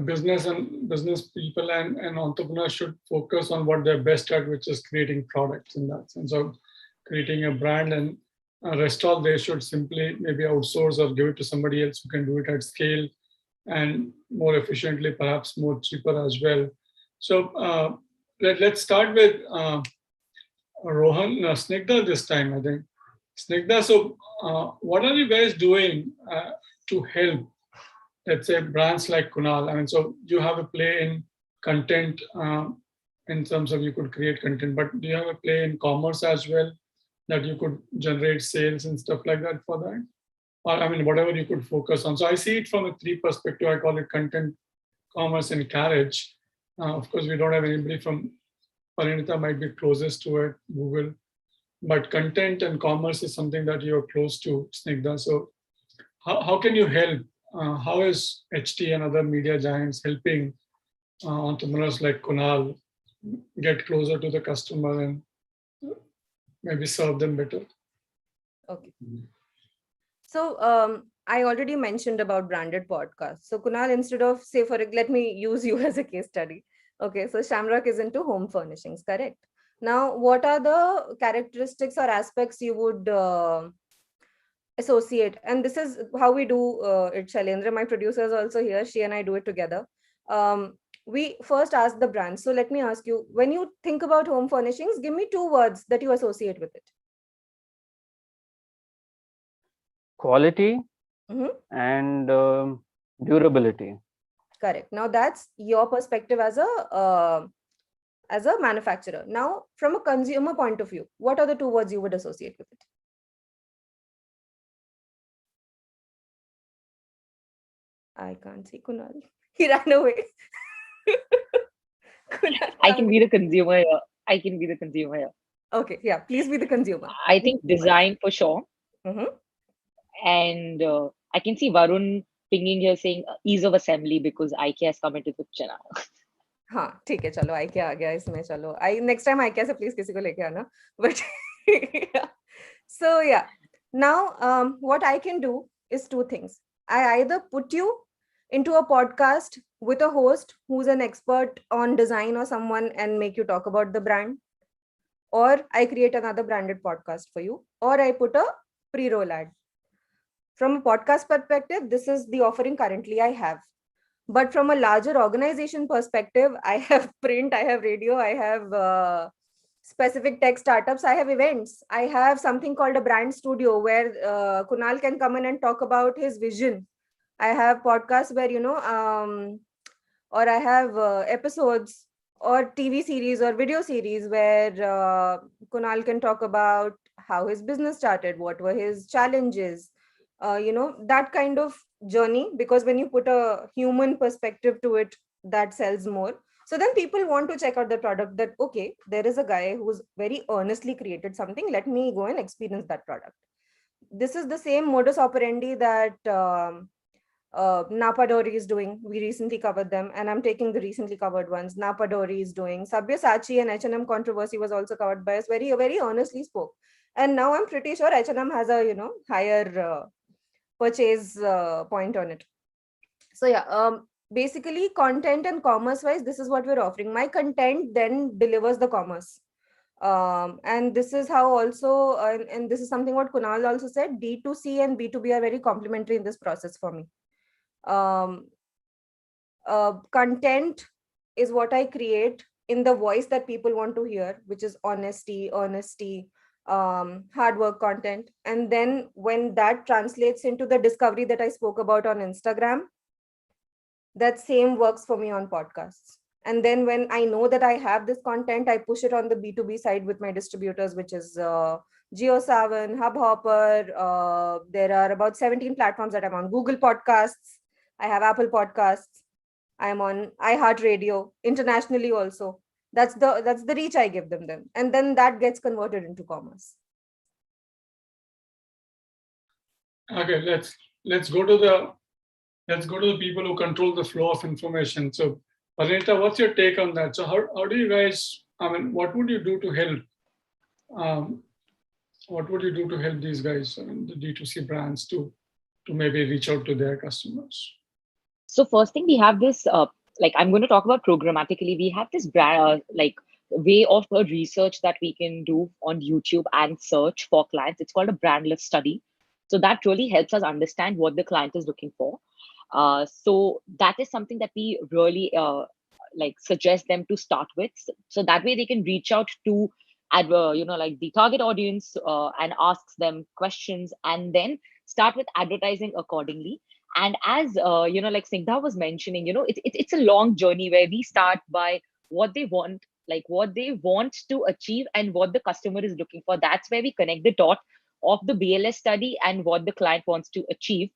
S1: business people and entrepreneurs should focus on what they're best at, which is creating products in that sense of creating a brand. And rest all they should simply maybe outsource or give it to somebody else who can do it at scale and more efficiently, perhaps more cheaper as well. So let's start with Rohan, Snigdha this time, I think. Snigdha, so what are you guys doing to help, let's say, brands like Kunal? I mean, so you have a play in content in terms of you could create content, but do you have a play in commerce as well that you could generate sales and stuff like that for that? Or, I mean, whatever you could focus on. So I see it from a three perspective. I call it content, commerce, and carriage. Of course, we don't have anybody from Parinita might be closest to it, Google, but content and commerce is something that you're close to, Snigdha. So how can you help? How is HT and other media giants helping entrepreneurs like Kunal get closer to the customer and maybe serve them better?
S5: Okay. So I already mentioned about branded podcasts. So Kunal, instead of say let me use you as a case study. Okay, so Shamrock is into home furnishings, correct? Now, what are the characteristics or aspects you would associate? And this is how we do it. Shailendra, my producer, is also here. She and I do it together. We first ask the brand. So let me ask you, when you think about home furnishings, give me two words that you associate with it.
S6: Quality and durability.
S5: Correct. Now that's your perspective as a manufacturer. Now, from a consumer point of view, what are the two words you would associate with it? I can't see Kunal. He ran away.
S3: Kunal, I can be the consumer here.
S5: Okay, yeah, please be the consumer.
S3: I think design for sure. And I can see Varun pinging here saying ease of assembly because IKEA has come into the picture now.
S5: हाँ ठीक है चलो IKEA आ गया इसमें चलो next time IKEA से please किसी को लेके आना but yeah. So yeah, now what I can do is two things. I either put you into a podcast with a host who's an expert on design or someone and make you talk about the brand, or I create another branded podcast for you, or I put a pre-roll ad. From a podcast perspective, this is the offering currently I have. But from a larger organization perspective, I have print, I have radio, I have specific tech startups, I have events. I have something called a brand studio where Kunal can come in and talk about his vision. I have podcasts where, or I have episodes or TV series or video series where Kunal can talk about how his business started, what were his challenges, that kind of journey. Because when you put a human perspective to it, that sells more. So then people want to check out the product, that, okay, there is a guy who's very earnestly created something. Let me go and experience that product. This is the same modus operandi that Napa Dory is doing. We recently covered them, and I'm taking the recently covered ones. Napa Dory is doing. Sabyasachi and H&M controversy was also covered by us. Very, very honestly spoke. And now I'm pretty sure H&M has a higher purchase point on it. So yeah, basically content and commerce wise, this is what we're offering. My content then delivers the commerce. And this is how also, and this is something what Kunal also said, D2C and B2B are very complementary in this process for me. Content is what I create in the voice that people want to hear, which is honesty, hard work content. And then when that translates into the discovery that I spoke about on Instagram, that same works for me on podcasts. And then when I know that I have this content, I push it on the B2B side with my distributors, which is JioSaavn, Hubhopper. There are about 17 platforms that I'm on. Google Podcasts. I have Apple Podcasts. I'm on iHeartRadio internationally also. That's the reach I give them then. And then that gets converted into commerce.
S1: Okay, let's go to the people who control the flow of information. So, Parinita, what's your take on that? So, how do you guys? What would you do to help? What would you do to help these guys, the D2C brands, to maybe reach out to their customers?
S3: So first thing, we have this, I'm going to talk about programmatically. We have this brand, way of research that we can do on YouTube and search for clients. It's called a brand list study. So that really helps us understand what the client is looking for. So that is something that we really suggest them to start with. So that way they can reach out to the target audience and asks them questions, and then start with advertising accordingly. And as Snigdha was mentioning, it's a long journey where we start by what they want, what they want to achieve and what the customer is looking for. That's where we connect the dot of the BLS study and what the client wants to achieve.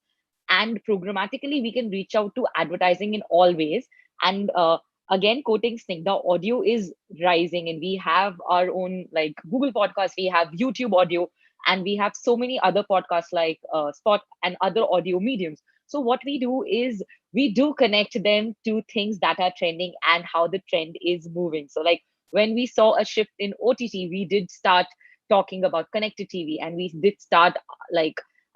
S3: And programmatically, we can reach out to advertising in all ways. And again, quoting Snigdha, audio is rising, and we have our own Google Podcasts, we have YouTube audio, and we have so many other podcasts like Spot and other audio mediums. So what we do is we do connect them to things that are trending and how the trend is moving. So when we saw a shift in OTT, we did start talking about connected TV, and we did start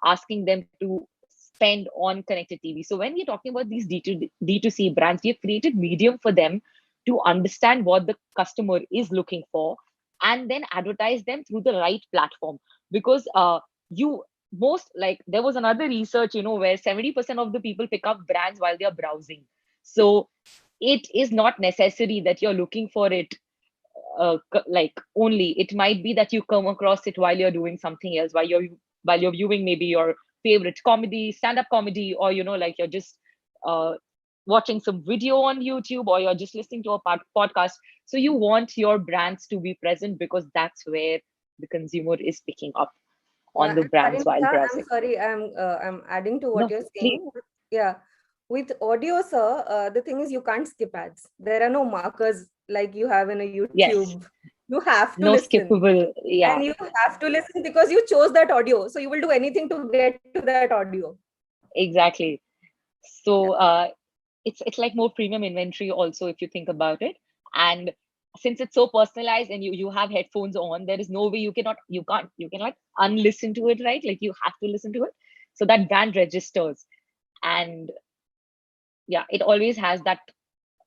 S3: asking them to spend on connected TV. So when we're talking about these D2C brands, we have created medium for them to understand what the customer is looking for, and then advertise them through the right platform. Because there was another research, where 70% of the people pick up brands while they're browsing. So it is not necessary that you're looking for it only. It might be that you come across it while you're doing something else, while you're viewing maybe your favorite comedy, stand-up comedy, or you're just watching some video on YouTube, or you're just listening to a podcast. So you want your brands to be present because that's where the consumer is picking up on the brands while browsing.
S5: I'm sorry, I'm adding to what
S3: No,
S5: you're saying.
S3: please.
S5: Yeah, with audio, sir, the thing is you can't skip ads. There are no markers like you have in a YouTube.
S3: Yes.
S5: You have to
S3: No
S5: listen.
S3: skippable. Yeah.
S5: And you have to listen because you chose that audio. So you will do anything to get to that audio.
S3: Exactly. So it's like more premium inventory also, if you think about it. And since it's so personalized and you have headphones on, there is no way you can unlisten to it, right? You have to listen to it. So that brand registers. And yeah, it always has that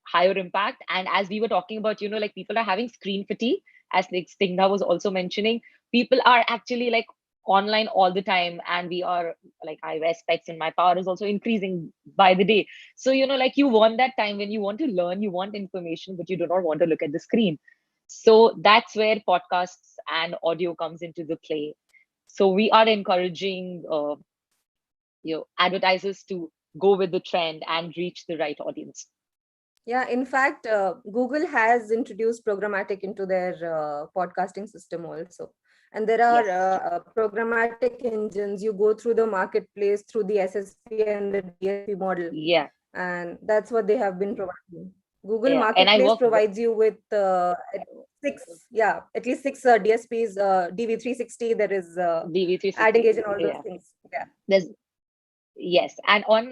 S3: higher impact. And as we were talking about, people are having screen fatigue, as Stingha was also mentioning. People are actually online all the time, and we are eyewear specs in my power is also increasing by the day. So you want that time when you want to learn, you want information, but you do not want to look at the screen. So that's where podcasts and audio comes into the play. So we are encouraging advertisers to go with the trend and reach the right audience.
S5: Yeah, in fact, Google has introduced programmatic into their podcasting system also. And there are
S3: Yes.
S5: programmatic engines. You go through the marketplace through the SSP and the DSP model.
S3: Yeah.
S5: And that's what they have been providing. Google
S3: Yeah. And I
S5: Marketplace
S3: work
S5: provides you with at least six DSPs, DV360, there is
S3: DV360.
S5: ad engage and all those
S3: Yeah.
S5: things. Yeah.
S3: There's Yes, and on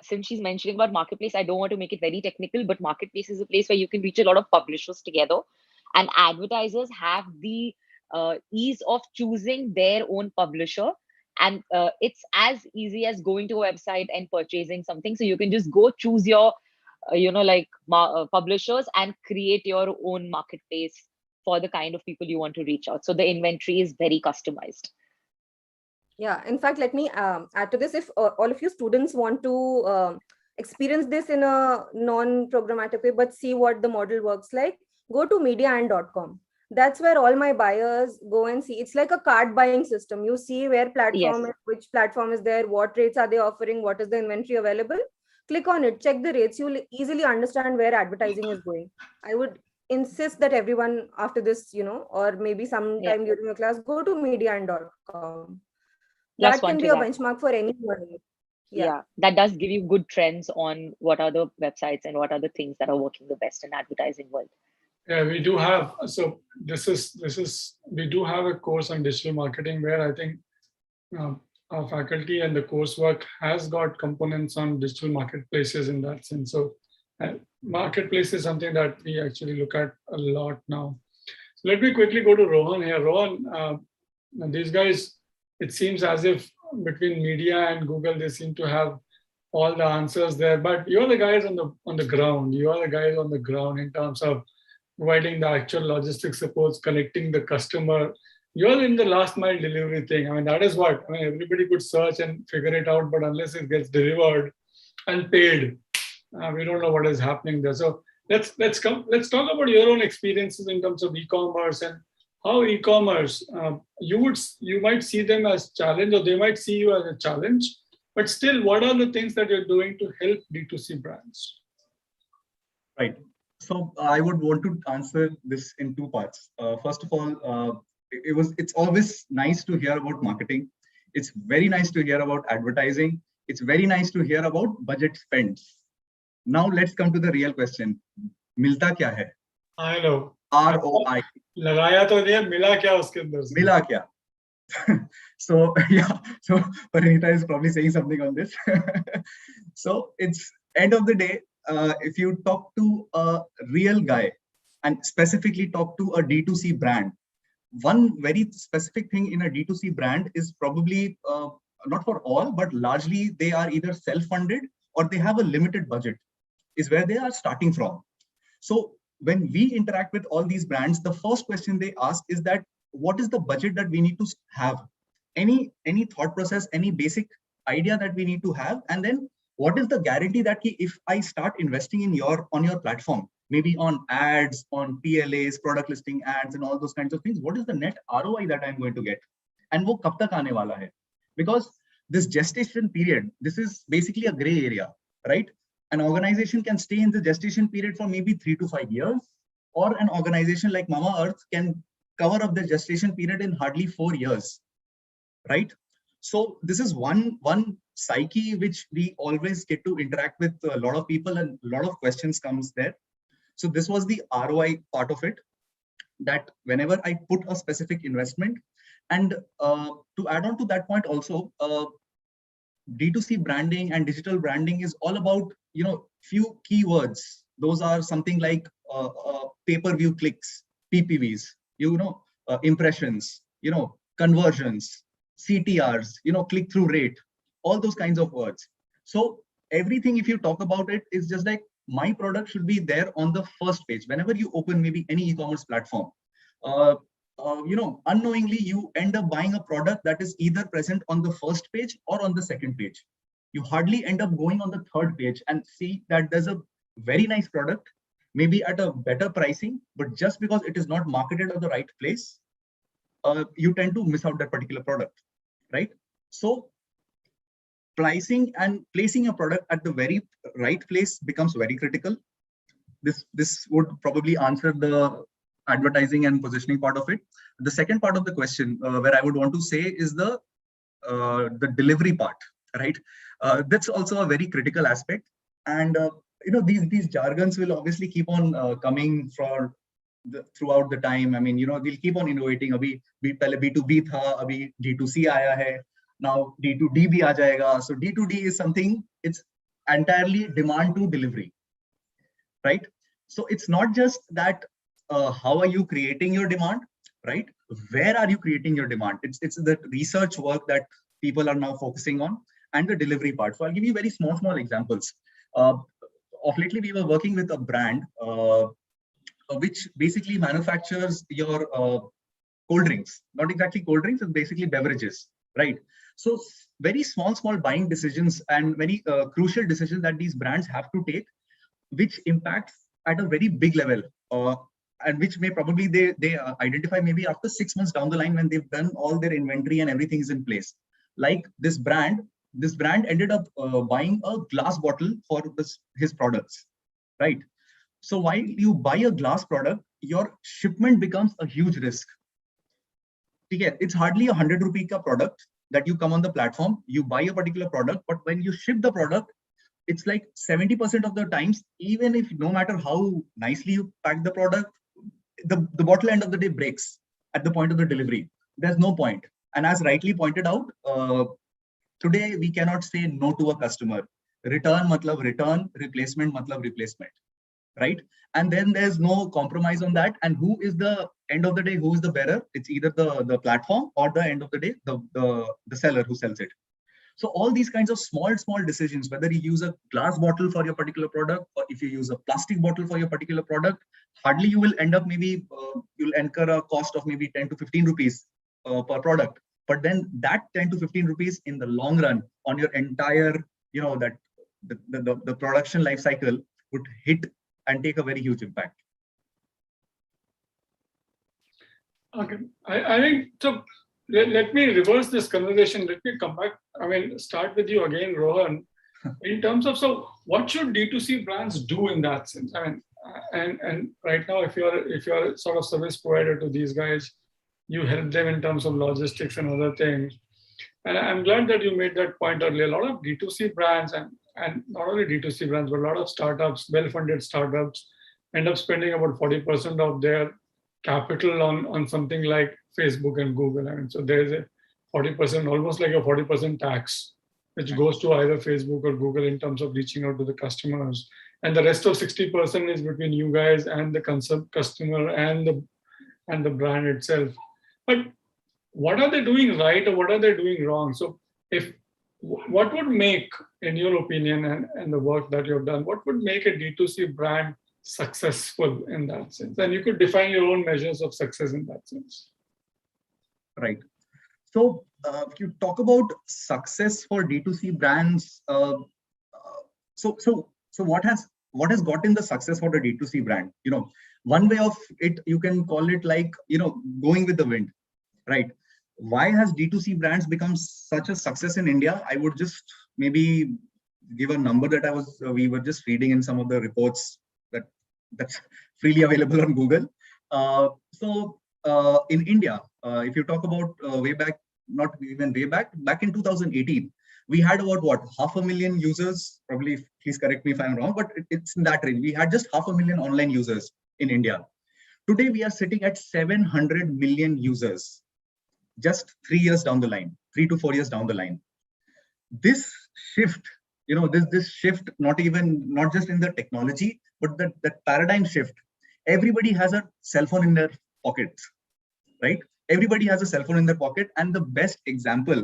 S3: since she's mentioning about marketplace, I don't want to make it very technical, but marketplace is a place where you can reach a lot of publishers together, and advertisers have the ease of choosing their own publisher, and it's as easy as going to a website and purchasing something. So you can just go choose your, publishers and create your own marketplace for the kind of people you want to reach out. So the inventory is very customized.
S5: Yeah, in fact, let me add to this. If all of you students want to experience this in a non-programmatic way, but see what the model works like, go to mediaand.com. That's where all my buyers go and see. It's like a cart buying system. You see where platform,
S3: Yes.
S5: which platform is there, what rates are they offering, what is the inventory available. Click on it, check the rates. You'll easily understand where advertising is going. I would insist that everyone after this, or maybe
S3: Yeah.
S5: sometime during your class, go to mediaand.com. That can
S3: Plus
S5: be a
S3: one to that.
S5: benchmark for anyone. Yeah.
S3: Yeah, that does give you good trends on what are the websites and what are the things that are working the best in advertising world.
S1: Yeah, we do have. So this is we do have a course on digital marketing where I think our faculty and the coursework has got components on digital marketplaces in that sense. So marketplace is something that we actually look at a lot now. So let me quickly go to Rohan here. Rohan, these guys, it seems as if between media and Google, they seem to have all the answers there. But you're the guys on the ground. You are the guys on the ground in terms of providing the actual logistics supports, connecting the customer. You're in the last mile delivery thing. I mean, that is what everybody could search and figure it out, but unless it gets delivered and paid, we don't know what is happening there. So let's talk about your own experiences in terms of e-commerce and how e-commerce you might see them as challenge, or they might see you as a challenge, but still, what are the things that you're doing to help D2C brands?
S4: Right. So I would want to answer this in two parts. First of all, it's always nice to hear about marketing. It's very nice to hear about advertising. It's very nice to hear about budget spends. Now let's come to the real question. Milta kya hai?
S1: I know.
S4: ROI.
S1: लगाया तो नहीं है, मिला क्या उसके अंदर से?
S4: Mila kya? So yeah, so Parinita is probably saying something on this. So it's end of the day, if you talk to a real guy and specifically talk to a D2C brand, one very specific thing in a D2C brand is probably not for all, but largely they are either self-funded or they have a limited budget, is where they are starting from. So when we interact with all these brands, the first question they ask is that, what is the budget that we need to have? Any thought process, any basic idea that we need to have? And then what is the guarantee that if I start investing on your platform, maybe on ads, on PLAs, product listing ads, and all those kinds of things, what is the net ROI that I'm going to get? And wo kab tak aane wala hai? Because this gestation period, this is basically a gray area, right? An organization can stay in the gestation period for maybe 3 to 5 years, or an organization like Mama Earth can cover up the gestation period in hardly 4 years, right? So this is one psyche which we always get to interact with a lot of people, and a lot of questions comes there. So this was the ROI part of it, that whenever I put a specific investment, and to add on to that point also, D2C branding and digital branding is all about, few keywords. Those are something like pay-per-view clicks, PPVs, impressions, conversions, CTRs, click-through rate, all those kinds of words. So everything, if you talk about it, is just like my product should be there on the first page. Whenever you open maybe any e-commerce platform, unknowingly you end up buying a product that is either present on the first page or on the second page. You hardly end up going on the third page and see that there's a very nice product maybe at a better pricing, but just because it is not marketed at the right place, you tend to miss out that particular product, right? So pricing and placing a product at the very right place becomes very critical. This would probably answer the advertising and positioning part of it. The second part of the question, where I would want to say, is the delivery part, right? That's also a very critical aspect. And these jargons will obviously keep on coming throughout the time. I mean, they'll keep on innovating. Abhi pehle B2B tha, abhi D2C aaya hai. Now D2D bhi aa jayega. So D2D is something, it's entirely demand to delivery, right? So it's not just that how are you creating your demand, right? Where are you creating your demand? It's the research work that people are now focusing on, and the delivery part. So I'll give you very small examples. Of lately, we were working with a brand which basically manufactures your cold drinks. Not exactly cold drinks, it's basically beverages, right? So very small buying decisions and very crucial decisions that these brands have to take, which impacts at a very big level, and which may probably they identify maybe after 6 months down the line, when they've done all their inventory and everything is in place. Like this brand ended up buying a glass bottle for his products, right? So while you buy a glass product, your shipment becomes a huge risk. Okay, it's hardly ₹100 ka product that you come on the platform, you buy a particular product, but when you ship the product, it's like 70% of the times, even if no matter how nicely you pack the product, the bottle end of the day breaks at the point of the delivery. There's no point. And as rightly pointed out, today we cannot say no to a customer. Return matlab return, replacement matlab replacement, right? And then there's no compromise on that. And who is the end of the day, who is the bearer? It's either the platform or the end of the day, the seller who sells it. So all these kinds of small decisions, whether you use a glass bottle for your particular product, or if you use a plastic bottle for your particular product, hardly you will end up, maybe you'll incur a cost of maybe 10 to 15 rupees per product. But then that 10 to 15 rupees in the long run on your entire, that the production life cycle would hit and take a very huge impact.
S1: Okay, I think so. Let me reverse this conversation. Let me come back. I mean, start with you again, Rohan. In terms of, so what should D2C brands do in that sense? I mean, and right now, if you're sort of service provider to these guys, you help them in terms of logistics and other things. And I'm glad that you made that point earlier. A lot of D2C brands and not only D2C brands, but a lot of startups, well-funded startups, end up spending about 40% of their capital on something like Facebook and Google. I mean, so there's a 40%, almost like a 40% tax, which goes to either Facebook or Google in terms of reaching out to the customers. And the rest of 60% is between you guys and the customer and the brand itself. But what are they doing right or what are they doing wrong? So what would make, in your opinion and the work that you've done, what would make a D2C brand successful in that sense? And you could define your own measures of success in that sense.
S4: Right. So if you talk about success for D2C brands, so what has gotten the success for the D2C brand? One way of it, you can call it like, going with the wind, right? Why has D2C brands become such a success in India? I would just maybe give a number that we were just reading in some of the reports that's freely available on Google. So in India, if you talk about way back, not even way back in 2018, we had about 500,000 users, probably, please correct me if I'm wrong, but it's in that range. We had just 500,000 online users in India. Today, we are sitting at 700 million users, just 3 years down the line, 3 to 4 years down the line. This shift, this shift, not just in the technology, but that paradigm shift. Everybody has a cell phone in their pockets, right? Everybody has a cell phone in their pocket. And the best example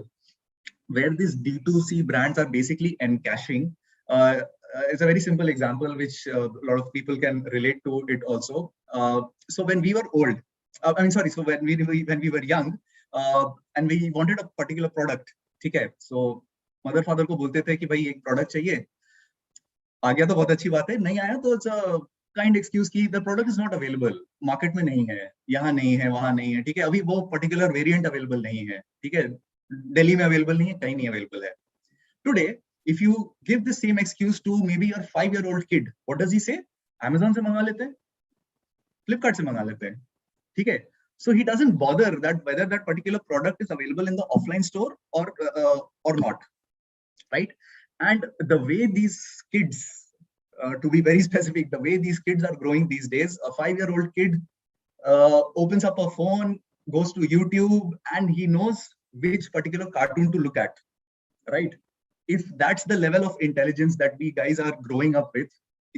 S4: where these D2C brands are basically encashing is a very simple example, which a lot of people can relate to it also. So when we were old, so when we were young, and we wanted a particular product, okay? So mother father को बोलते थे कि भाई एक product चाहिए, आ गया तो बहुत अच्छी बात है, नहीं आया तो काइंड एक्सक्यूज की the product is not available, market में नहीं है, यहाँ नहीं है, वहां नहीं है, ठीक है, अभी वो पर्टिकुलर वेरिएंट अवेलेबल नहीं है, ठीक है, दिल्ली में अवेलेबल नहीं है, कहीं नहीं अवेलेबल है. Today if you give the same excuse to maybe your 5-year-old kid, what does he say? Amazon से मंगा लेते हैं, Flipkart से मंगा लेते हैं, ठीक है. So he doesn't bother that whether that particular product is available in the offline store or not, right? And the way these kids, to be very specific, the way these kids are growing these days, a 5-year-old kid opens up a phone, goes to YouTube, and he knows which particular cartoon to look at, right? If that's the level of intelligence that we guys are growing up with,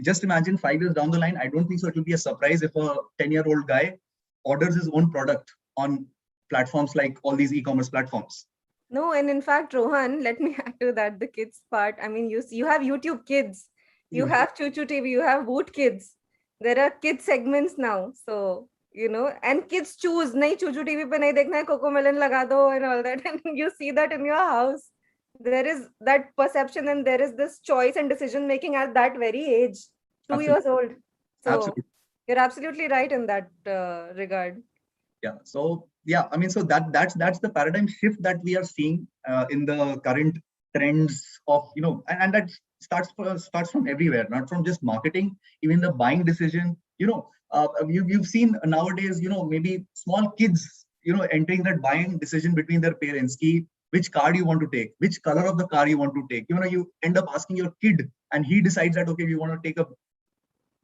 S4: just imagine 5 years down the line, I don't think so it will be a surprise if a 10-year-old guy orders his own product on platforms like all these e-commerce platforms.
S5: No, and in fact, Rohan, let me add to that, the kids part. I mean, you have YouTube Kids, you have Choo Choo TV, you have Boot Kids. There are kids segments now. So, you know, and kids choose, nahi Choo Choo TV pe nahi dekhna hai, Coco Melon laga do and all that. And you see that in your house. There is that perception and there is this choice and decision making at that very age, 2
S4: Absolutely.
S5: years old. So
S4: Absolutely.
S5: you're absolutely right in that regard.
S4: Yeah. So yeah, I mean, so that's the paradigm shift that we are seeing in the current trends of, you know, and that starts from everywhere, not from just marketing, even the buying decision. You know, you've seen nowadays, you know, maybe small kids, you know, entering that buying decision between their parents. Ki, which car you want to take, which color of the car you want to take. You know, you end up asking your kid, and he decides that okay, we want to take a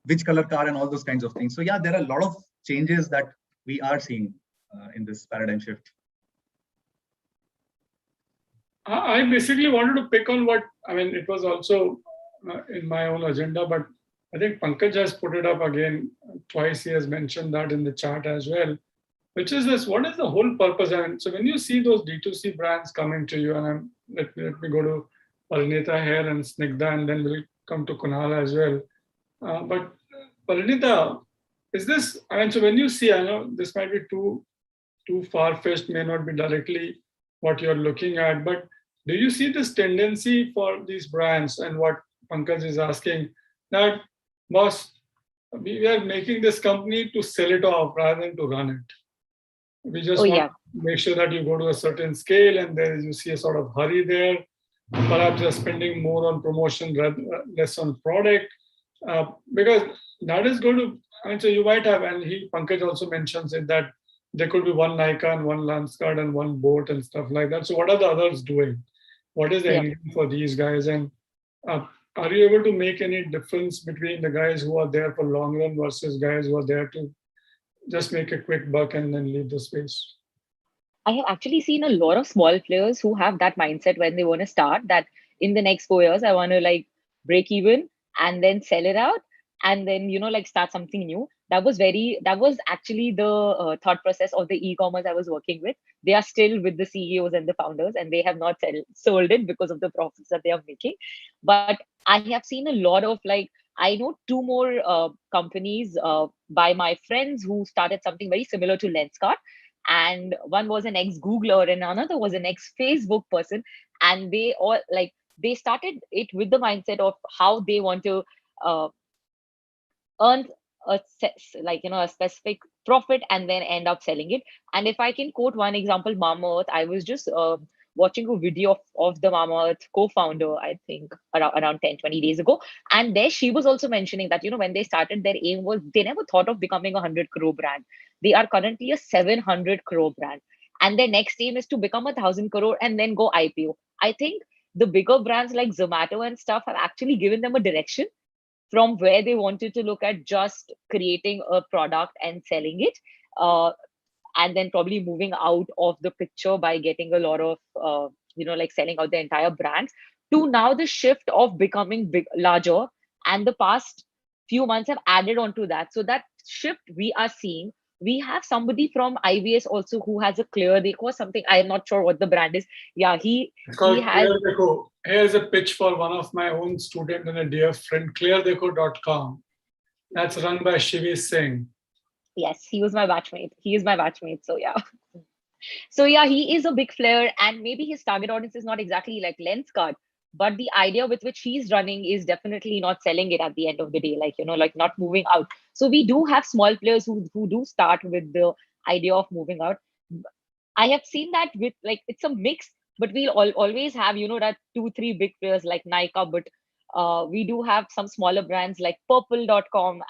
S4: which color car and all those kinds of things. So yeah, there are a lot of changes that we are seeing in this paradigm shift.
S1: I basically wanted to pick on what, I mean, it was also in my own agenda, but I think Pankaj has put it up again twice. He has mentioned that in the chat as well, which is this: what is the whole purpose? And so when you see those D2C brands coming to you, and let me go to Parinita here and Snigdha, and then we'll come to Kunal as well. But Parinita, is this, I mean, so when you see, I know this might be too far-fetched, may not be directly what you're looking at, but do you see this tendency for these brands, and what Pankaj is asking, that boss, we are making this company to sell it off rather than to run it? We just want to make sure that you go to a certain scale, and then you see a sort of hurry there. Perhaps you're spending more on promotion, less on product, because that is going to, I mean, so you might have, and Pankaj also mentions it, that there could be one Nikon, one Landscard, and one boat and stuff like that. So what are the others doing? What is the end game for these guys? And are you able to make any difference between the guys who are there for long run versus guys who are there to just make a quick buck and then leave the space?
S3: I have actually seen a lot of small players who have that mindset when they want to start, that in the next 4 years, I want to like break even and then sell it out and then, you know, like start something new. That was actually the thought process of the e-commerce I was working with. They are still with the CEOs and the founders, and they have not sold it because of the profits that they are making. But I have seen a lot of, like, I know 2 more companies by my friends who started something very similar to Lenskart. And one was an ex-Googler and another was an ex-Facebook person. And they all, like, they started it with the mindset of how they want to earn a specific profit and then end up selling it. And if I can quote one example, Mama Earth, I was just watching a video of the Mama Earth co-founder, I think around 10-20 days ago. And there she was also mentioning that, you know, when they started, their aim was, they never thought of becoming a 100 crore brand. They are currently a 700 crore brand. And their next aim is to become 1,000 crore and then go IPO. I think the bigger brands like Zomato and stuff have actually given them a direction from where they wanted to look at just creating a product and selling it, and then probably moving out of the picture by getting a lot of, like selling out the entire brands, to now the shift of becoming larger. And the past few months have added on to that. So that shift we are seeing. We have somebody from IVS also who has a Clear Deco, something, I'm not sure what the brand is. Yeah, he has.
S1: Clear Deco. Here's a pitch for one of my own student and a dear friend, cleardeco.com. That's run by Shivi Singh.
S3: Yes, he was my batchmate. He is my batchmate. So yeah. So yeah, he is a big player, and maybe his target audience is not exactly like Lenskart, but the idea with which he's running is definitely not selling it at the end of the day, like, like not moving out. So we do have small players who do start with the idea of moving out. I have seen that with, like, it's a mix, but we'll always have, that 2 3 big players like Nike, but we do have some smaller brands like purple.com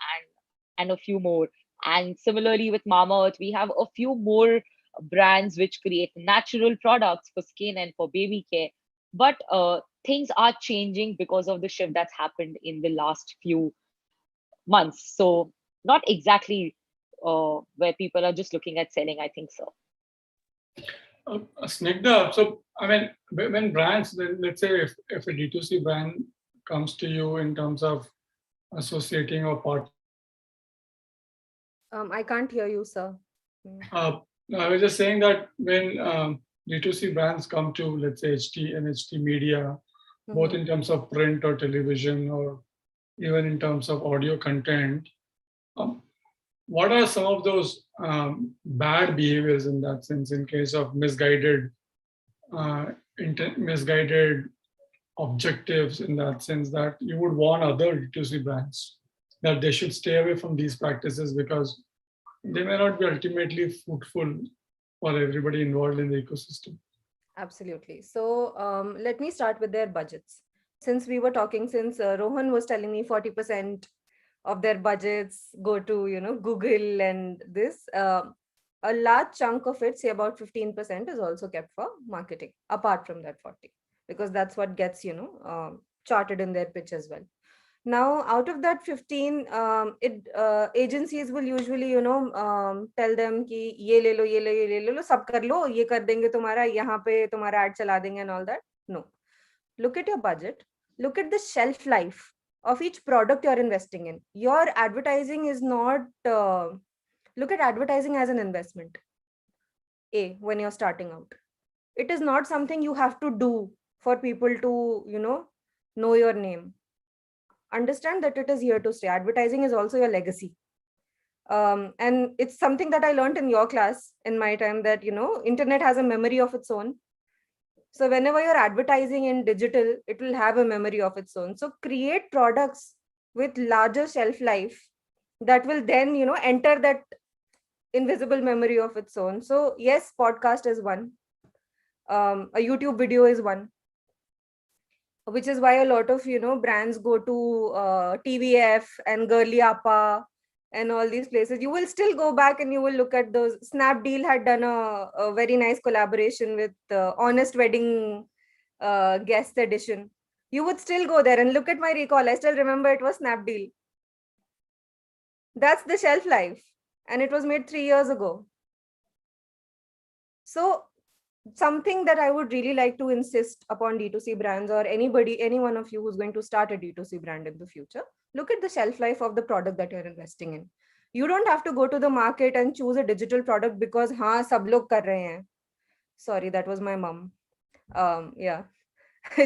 S3: and a few more. And similarly with Mama Earth, we have a few more brands which create natural products for skin and for baby care. But things are changing because of the shift that's happened in the last few months. So not exactly where people are just looking at selling, I think so.
S1: Snigdha, so I mean, when brands, let's say if a D2C brand comes to you in terms of associating or partnering with you,
S5: I can't hear you, sir.
S1: I was just saying that when D2C brands come to, let's say, HT and HT media, both in terms of print or television or even in terms of audio content, what are some of those bad behaviors in that sense, in case of misguided misguided objectives, in that sense that you would warn other D2C brands that they should stay away from these practices because they may not be ultimately fruitful for everybody involved in the ecosystem?
S5: Absolutely. So let me start with their budgets. Since we were talking, since Rohan was telling me 40% of their budgets go to, Google and this, a large chunk of it, say about 15%, is also kept for marketing, apart from that 40, because that's what gets, charted in their pitch as well. Now, out of that 15, agencies will usually, tell them ki ye le lo, ye le, ye le lo, sab kar lo, ye kar denge tumhara, yahan pe tumhara ad chala denge and all that. No. Look at your budget. Look at the shelf life of each product you're investing in. Your advertising is not, look at advertising as an investment. When you're starting out. It is not something you have to do for people to, know your name. Understand that it is here to stay. Advertising is also your legacy. And it's something that I learned in your class in my time, that, internet has a memory of its own. So whenever you're advertising in digital, it will have a memory of its own. So create products with larger shelf life that will then, enter that invisible memory of its own. So yes, podcast is one. A YouTube video is one, which is why a lot of, brands go to TVF and Girly Appa and all these places. You will still go back and you will look at those. Snapdeal had done a very nice collaboration with Honest Wedding Guest Edition. You would still go there and look at my recall. I still remember it was Snapdeal. That's the shelf life. And it was made 3 years ago. So something that I would really like to insist upon D2C brands, or any one of you who's going to start a D2C brand in the future, look at the shelf life of the product that you're investing in. You don't have to go to the market and choose a digital product because sab log kar rahe hain. Sorry, that was my mom. Yeah.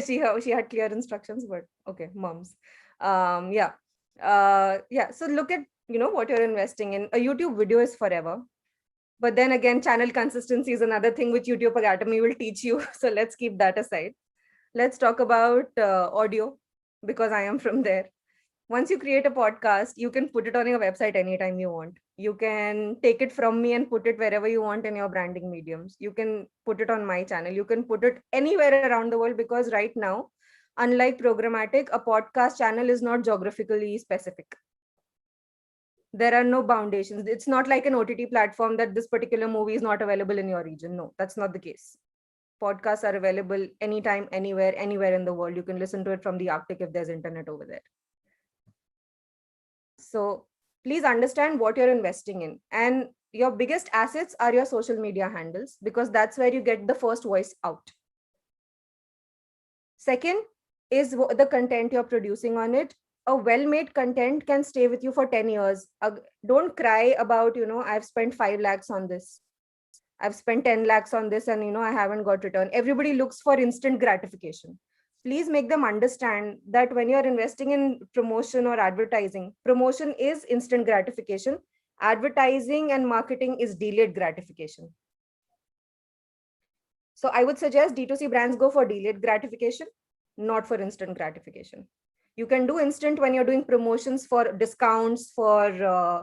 S5: she had clear instructions, but okay, moms. Yeah. So look at, what you're investing in. A YouTube video is forever. But then again, channel consistency is another thing which YouTube Academy will teach you. So let's keep that aside. Let's talk about audio, because I am from there. Once you create a podcast, you can put it on your website anytime you want. You can take it from me and put it wherever you want in your branding mediums. You can put it on my channel. You can put it anywhere around the world, because right now, unlike programmatic, a podcast channel is not geographically specific. There are no foundations. It's not like an OTT platform that this particular movie is not available in your region. No, that's not the case. Podcasts are available anytime, anywhere in the world. You can listen to it from the Arctic if there's internet over there. So please understand what you're investing in. And your biggest assets are your social media handles, because that's where you get the first voice out. Second is the content you're producing on it. A well-made content can stay with you for 10 years. Don't cry about, I've spent 5 lakhs on this. I've spent 10 lakhs on this and, I haven't got return. Everybody looks for instant gratification. Please make them understand that when you're investing in promotion or advertising, promotion is instant gratification. Advertising and marketing is delayed gratification. So I would suggest D2C brands go for delayed gratification. not for instant gratification. You can do instant when you're doing promotions for discounts, for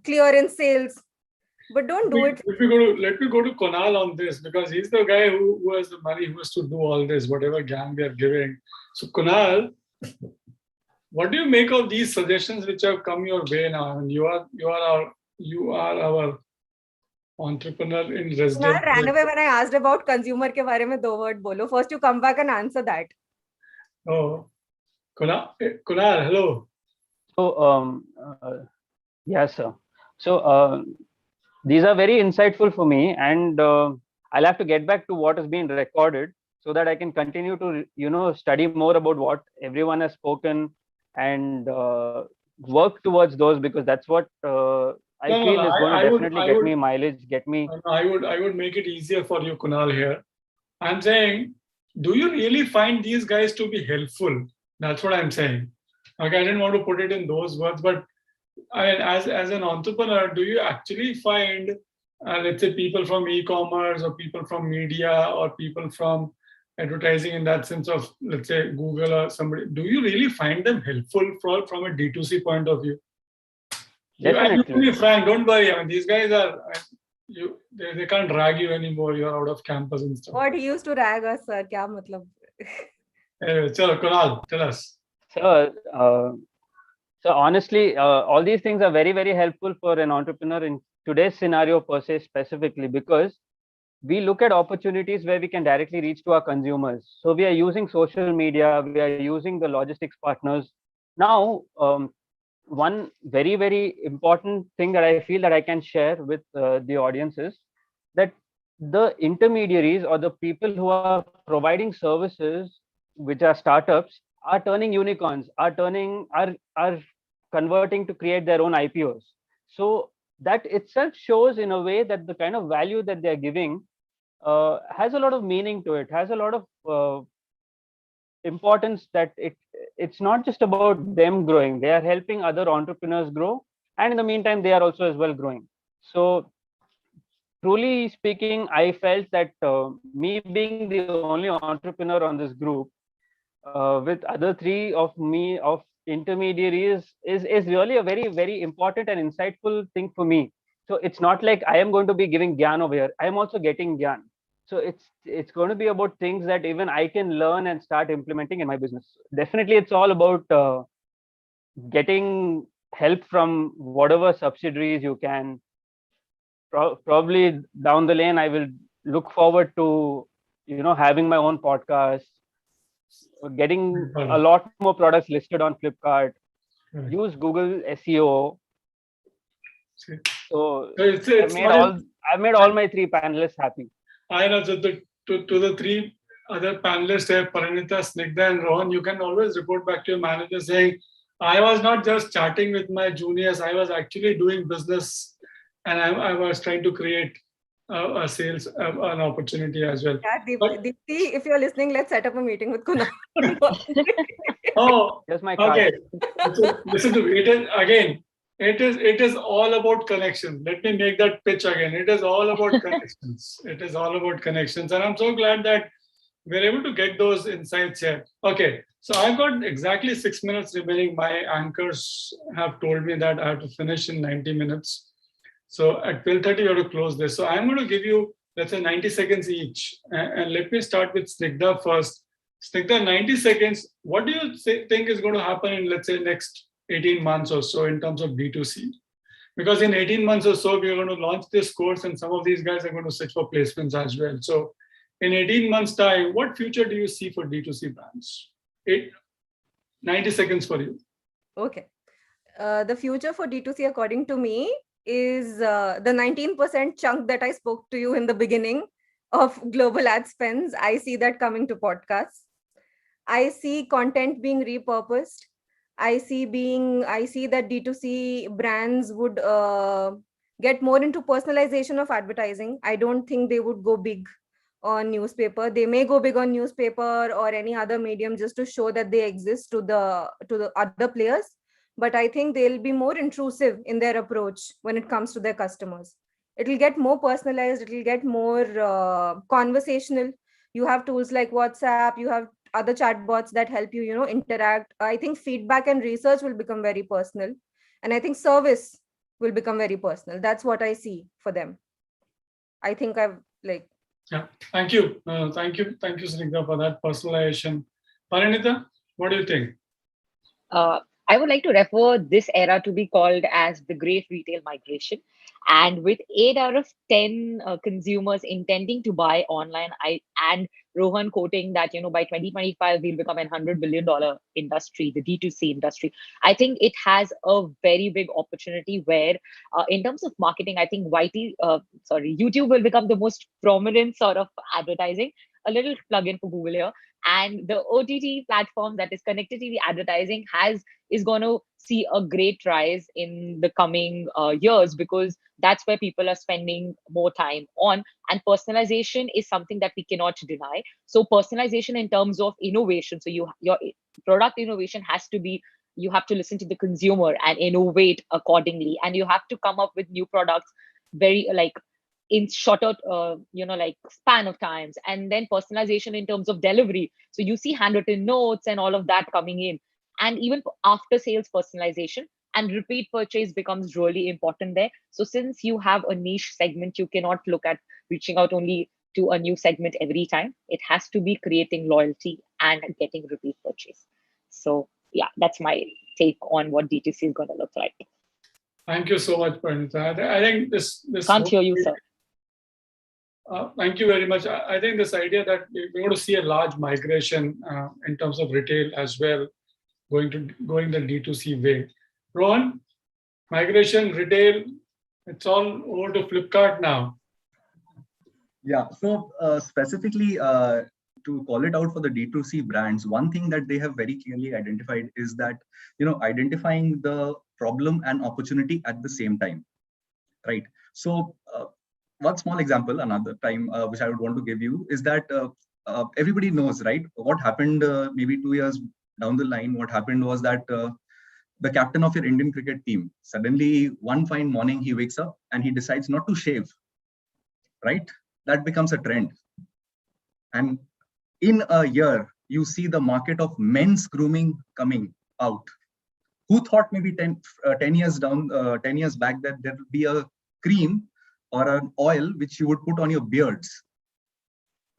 S5: clearance sales, but don't do it.
S1: Let me go to Kunal on this, because he's the guy who has the money, who has to do all this, whatever gang we are giving. So Kunal, what do you make of these suggestions which have come your way now? I mean, you are our entrepreneur in
S5: I
S1: residence.
S5: ran away when I asked about consumer ke bare mein 2 word bolo. First, you come back and answer that.
S1: Oh, Kunal, hello.
S6: So, yes, sir. So, these are very insightful for me, and I'll have to get back to what has been recorded so that I can continue to, study more about what everyone has spoken and work towards those, because that's what I feel is going to definitely get me mileage, get me.
S1: I would make it easier for you, Kunal, here. I'm saying, do you really find these guys to be helpful? That's what I'm saying. Okay, I didn't want to put it in those words, but as an entrepreneur, do you actually find, let's say, people from e-commerce or people from media or people from advertising, in that sense of, let's say, Google or somebody, do you really find them helpful from a D2C point of view?
S6: Definitely.
S1: You be frank, don't worry. I mean, these guys are, they can't drag you anymore. You're out of campus and stuff.
S5: What he used to rag us, sir? Kya matlab?
S1: Anyway, Kunal, tell us.
S6: So honestly, all these things are very, very helpful for an entrepreneur in today's scenario per se, specifically because we look at opportunities where we can directly reach to our consumers. So we are using social media, we are using the logistics partners. Now, one very, very important thing that I feel that I can share with the audience is that the intermediaries or the people who are providing services, which are startups, are turning unicorns, are converting to create their own IPOs. So that itself shows in a way that the kind of value that they're giving has a lot of meaning to it, has a lot of importance, that it's not just about them growing, they are helping other entrepreneurs grow, and in the meantime they are also as well growing. So truly speaking, I felt that me being the only entrepreneur on this group with other three of intermediaries is really a very, very important and insightful thing for me. So it's not like I am going to be giving gyan over here, I am also getting gyan. So it's going to be about things that even I can learn and start implementing in my business. Definitely it's all about getting help from whatever subsidiaries you can. Probably down the lane I will look forward to having my own podcast, getting a lot more products listed on Flipkart, use Google SEO. So I've made all my three panelists happy.
S1: I know. So to the three other panelists here, Parinita, Snigdha, and Rohan, you can always report back to your manager saying, I was not just chatting with my juniors, I was actually doing business, and I was trying to create a sales an opportunity as well.
S5: Yeah, Deepti, if you're listening, let's set up a meeting with Kunal.
S1: Oh,
S6: here's my card.
S1: Okay. Listen to me. It is all about connections. Let me make that pitch again. It is all about connections. It is all about connections, and I'm so glad that we're able to get those insights here. Okay, so I've got exactly 6 minutes remaining. My anchors have told me that I have to finish in 90 minutes. So at 12:30, we have to close this. So I'm going to give you, let's say, 90 seconds each. And let me start with Snigdha first. Snigdha, 90 seconds. What do you think is going to happen in, let's say, next 18 months or so in terms of B2C? Because in 18 months or so, we're going to launch this course, and some of these guys are going to search for placements as well. So in 18 months' time, what future do you see for D2C brands? 90 seconds for you.
S5: Okay. The future for D2C, according to me, is the 19% chunk that I spoke to you in the beginning of global ad spends. I see that coming to podcasts. I see content being repurposed. I see that D2C brands would get more into personalization of advertising. I don't think they would go big on newspaper. They may go big on newspaper or any other medium just to show that they exist to the other players. But I think they'll be more intrusive in their approach when it comes to their customers. It'll get more personalized. It'll get more conversational. You have tools like WhatsApp. You have other chatbots that help you, interact. I think feedback and research will become very personal. And I think service will become very personal. That's what I see for them. I think I've like.
S1: Yeah, thank you. Thank you, Snigdha, for that personalization. Parinita, what do you think?
S3: I would like to refer this era to be called as the Great Retail Migration. And with 8 out of 10 consumers intending to buy online, and Rohan quoting that, by 2025, we'll become a $100 billion industry, the D2C industry. I think it has a very big opportunity where, in terms of marketing, I think YouTube will become the most prominent sort of advertising. A little plug-in for Google here. And the OTT platform that is connected TV advertising is going to see a great rise in the coming years, because that's where people are spending more time on. And personalization is something that we cannot deny. So personalization in terms of innovation. So your product innovation has to be, you have to listen to the consumer and innovate accordingly. And you have to come up with new products very in shorter span of times. And then personalization in terms of delivery, so you see handwritten notes and all of that coming in. And even after sales personalization and repeat purchase becomes really important there. So since you have a niche segment, you cannot look at reaching out only to a new segment every time. It has to be creating loyalty and getting repeat purchase. So yeah, that's my take on what D2C is going to look like.
S1: Thank you so much, Parinita. I think this
S3: Can't hear you, sir.
S1: Thank you very much. I think this idea that we're going to see a large migration in terms of retail as well, going the D2C way. Rohan, migration, retail, it's all over to Flipkart now.
S4: Yeah, so specifically to call it out for the D2C brands, one thing that they have very clearly identified is that, identifying the problem and opportunity at the same time, right? So one small example, another time, which I would want to give you is that everybody knows, right? What happened maybe 2 years down the line, what happened was that the captain of your Indian cricket team, suddenly one fine morning, he wakes up and he decides not to shave, right? That becomes a trend. And in a year, you see the market of men's grooming coming out. Who thought maybe 10 years back that there would be a cream or an oil which you would put on your beards?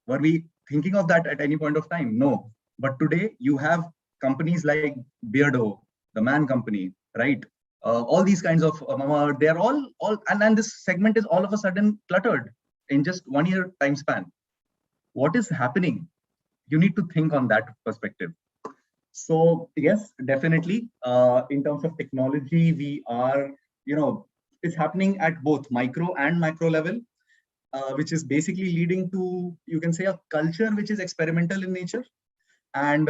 S4: Were we thinking of that at any point of time? No. But today you have companies like Beardo, the Man Company, right? All these kinds of Mama, they're all and this segment is all of a sudden cluttered in just 1 year time span. What is happening? You need to think on that perspective. So yes, definitely. In terms of technology, we are, it's happening at both micro and macro level, which is basically leading to, you can say, a culture which is experimental in nature. And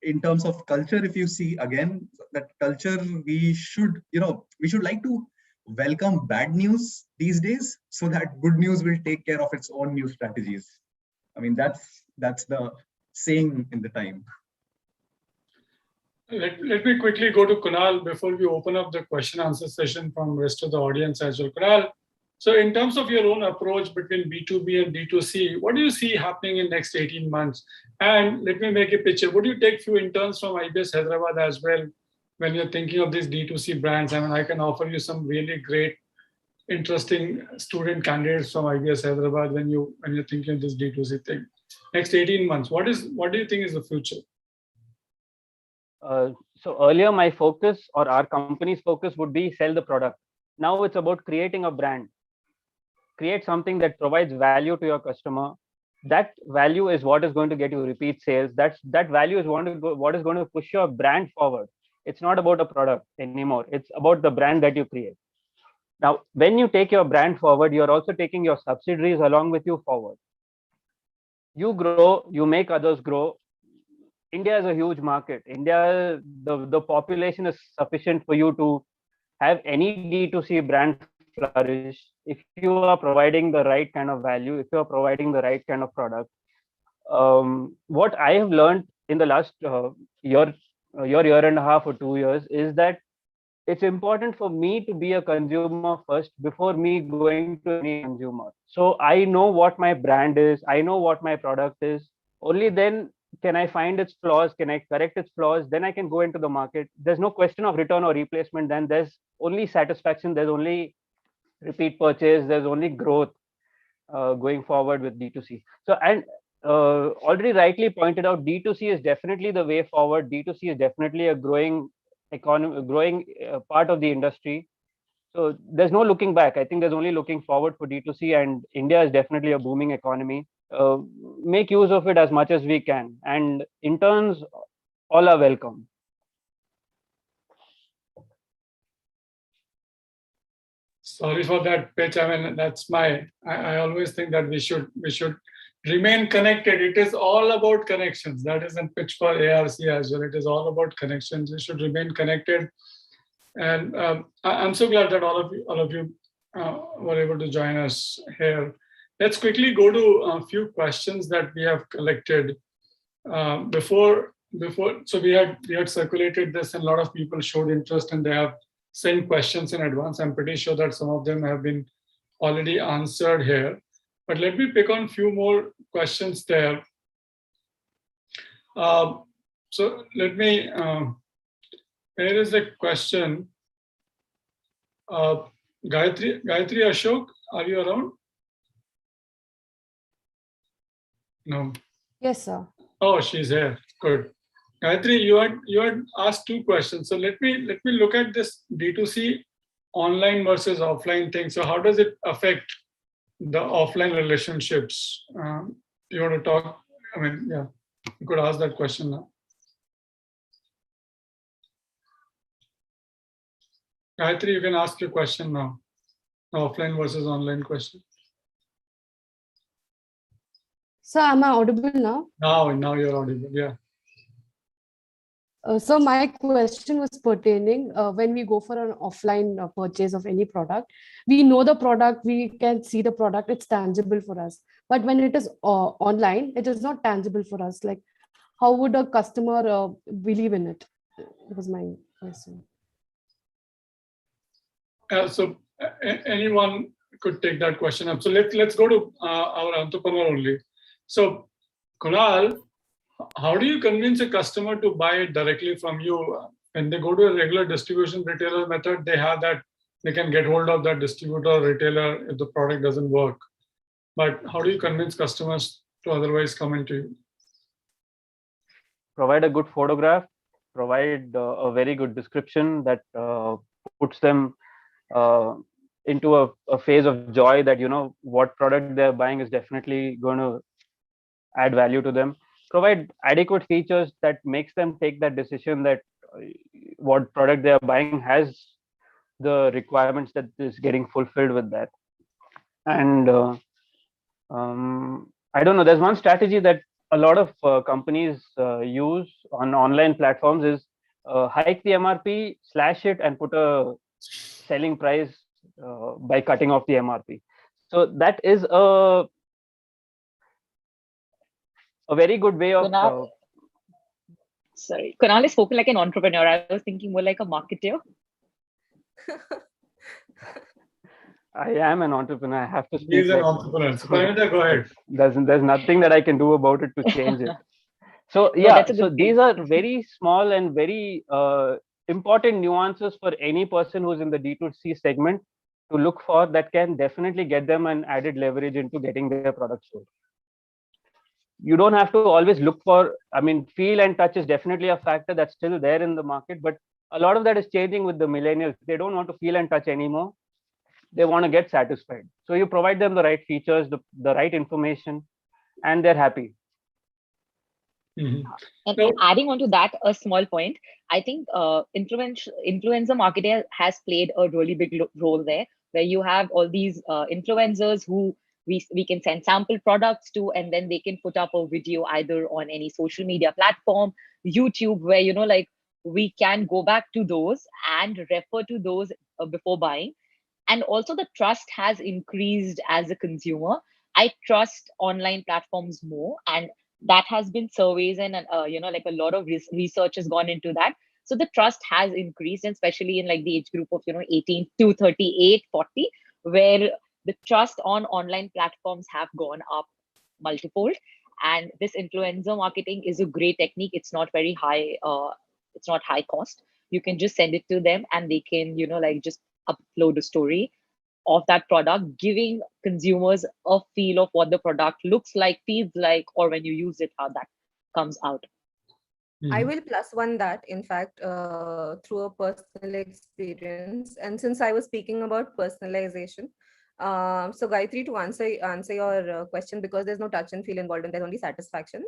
S4: in terms of culture, if you see again that culture, we should like to welcome bad news these days, so that good news will take care of its own news strategies. I mean, that's the saying in the time.
S1: Let me quickly go to Kunal before we open up the question answer session from the rest of the audience as well. Kunal, so in terms of your own approach between B2B and D2C, what do you see happening in next 18 months? And let me make a picture. Would you take few interns from IBS Hyderabad as well when you're thinking of these D2C brands? I mean, I can offer you some really great, interesting student candidates from IBS Hyderabad when you're thinking of this D2C thing. Next 18 months, what do you think is the future?
S6: So earlier, my focus or our company's focus would be sell the product. Now it's about creating a brand. Create something that provides value to your customer. That value is what is going to get you repeat sales. That value is what is going to push your brand forward. It's not about a product anymore. It's about the brand that you create. Now, when you take your brand forward, you're also taking your subsidiaries along with you forward. You grow, you make others grow. India is a huge market. India, the population is sufficient for you to have any D2C brand flourish if you are providing the right kind of value, if you are providing the right kind of product. What I have learned in the last year and a half or 2 years is that it's important for me to be a consumer first before me going to any consumer. So I know what my brand is, I know what my product is. Only then can I find its flaws? Can I correct its flaws? Then I can go into the market. There's no question of return or replacement. Then there's only satisfaction. There's only repeat purchase. There's only growth going forward with D2C. So, and already rightly pointed out, D2C is definitely the way forward. D2C is definitely a growing economy, growing part of the industry. So there's no looking back. I think there's only looking forward for D2C, and India is definitely a booming economy. Make use of it as much as we can, and interns all are welcome.
S1: Sorry for that pitch. I mean, that's I always think that we should remain connected. It is all about connections. That is a pitch for ARC as well. It is all about connections. We should remain connected. And I'm so glad that all of you were able to join us here. Let's quickly go to a few questions that we have collected before. So we had circulated this, and a lot of people showed interest, and they have sent questions in advance. I'm pretty sure that some of them have been already answered here. But let me pick on a few more questions there. So let me. Here is a question. Gayatri Ashok, are you around? No.
S7: Yes, sir.
S1: Oh, she's here. Good. Gayatri, you had asked two questions. So let me look at this D2C online versus offline thing. So how does it affect the offline relationships? You want to talk? I mean, yeah, you could ask that question now. Gayatri, you can ask your question now. Offline versus online question.
S7: So am I audible now?
S1: Now you're audible. Yeah.
S7: So my question was pertaining when we go for an offline purchase of any product, we know the product, we can see the product, it's tangible for us. But when it is online, it is not tangible for us. Like, how would a customer believe in it? That was my question.
S1: So anyone could take that question up. So let's go to our entrepreneur only. So Kunal, how do you convince a customer to buy it directly from you? When they go to a regular distribution retailer method, they have that, they can get hold of that distributor or retailer if the product doesn't work. But how do you convince customers to otherwise come into you?
S6: Provide a good photograph, provide a very good description that puts them into a phase of joy that, you know, what product they're buying is definitely going to add value to them. Provide adequate features that makes them take that decision that what product they are buying has the requirements that is getting fulfilled with that. And I don't know, there's one strategy that a lot of companies use on online platforms is hike the MRP, slash it, and put a selling price by cutting off the MRP. So that is a very good way of.
S3: Kunal is spoken like an entrepreneur. I was thinking more like a marketer.
S6: I am an entrepreneur. I have to speak.
S1: He's an entrepreneur. So go ahead.
S6: There's nothing that I can do about it to change it. So yeah, so these are very small and very important nuances for any person who's in the D2C segment to look for, that can definitely get them an added leverage into getting their product sold. You don't have to always look for, I mean, feel and touch is definitely a factor that's still there in the market, but a lot of that is changing with the millennials. They don't want to feel and touch anymore. They want to get satisfied. So you provide them the right features, the right information, and they're happy.
S3: And adding on to that, a small point, I think influencer marketing has played a really big role there, where you have all these influencers who we can send sample products to, and then they can put up a video either on any social media platform, YouTube, where, you know, like we can go back to those and refer to those before buying. And also the trust has increased as a consumer. I trust online platforms more, and that has been surveys and you know, like a lot of research has gone into that. So the trust has increased, and especially in like the age group of, you know, 18 to 38, 40, where the trust on online platforms have gone up multifold. And this influencer marketing is a great technique. It's not very high. It's not high cost. You can just send it to them, and they can, like just upload a story of that product, giving consumers a feel of what the product looks like, feels like, or when you use it, how that comes out.
S5: I will plus one that, in fact, through a personal experience. And since I was speaking about personalization, so Gayatri, to answer your question, because there's no touch and feel involved and there's only satisfaction.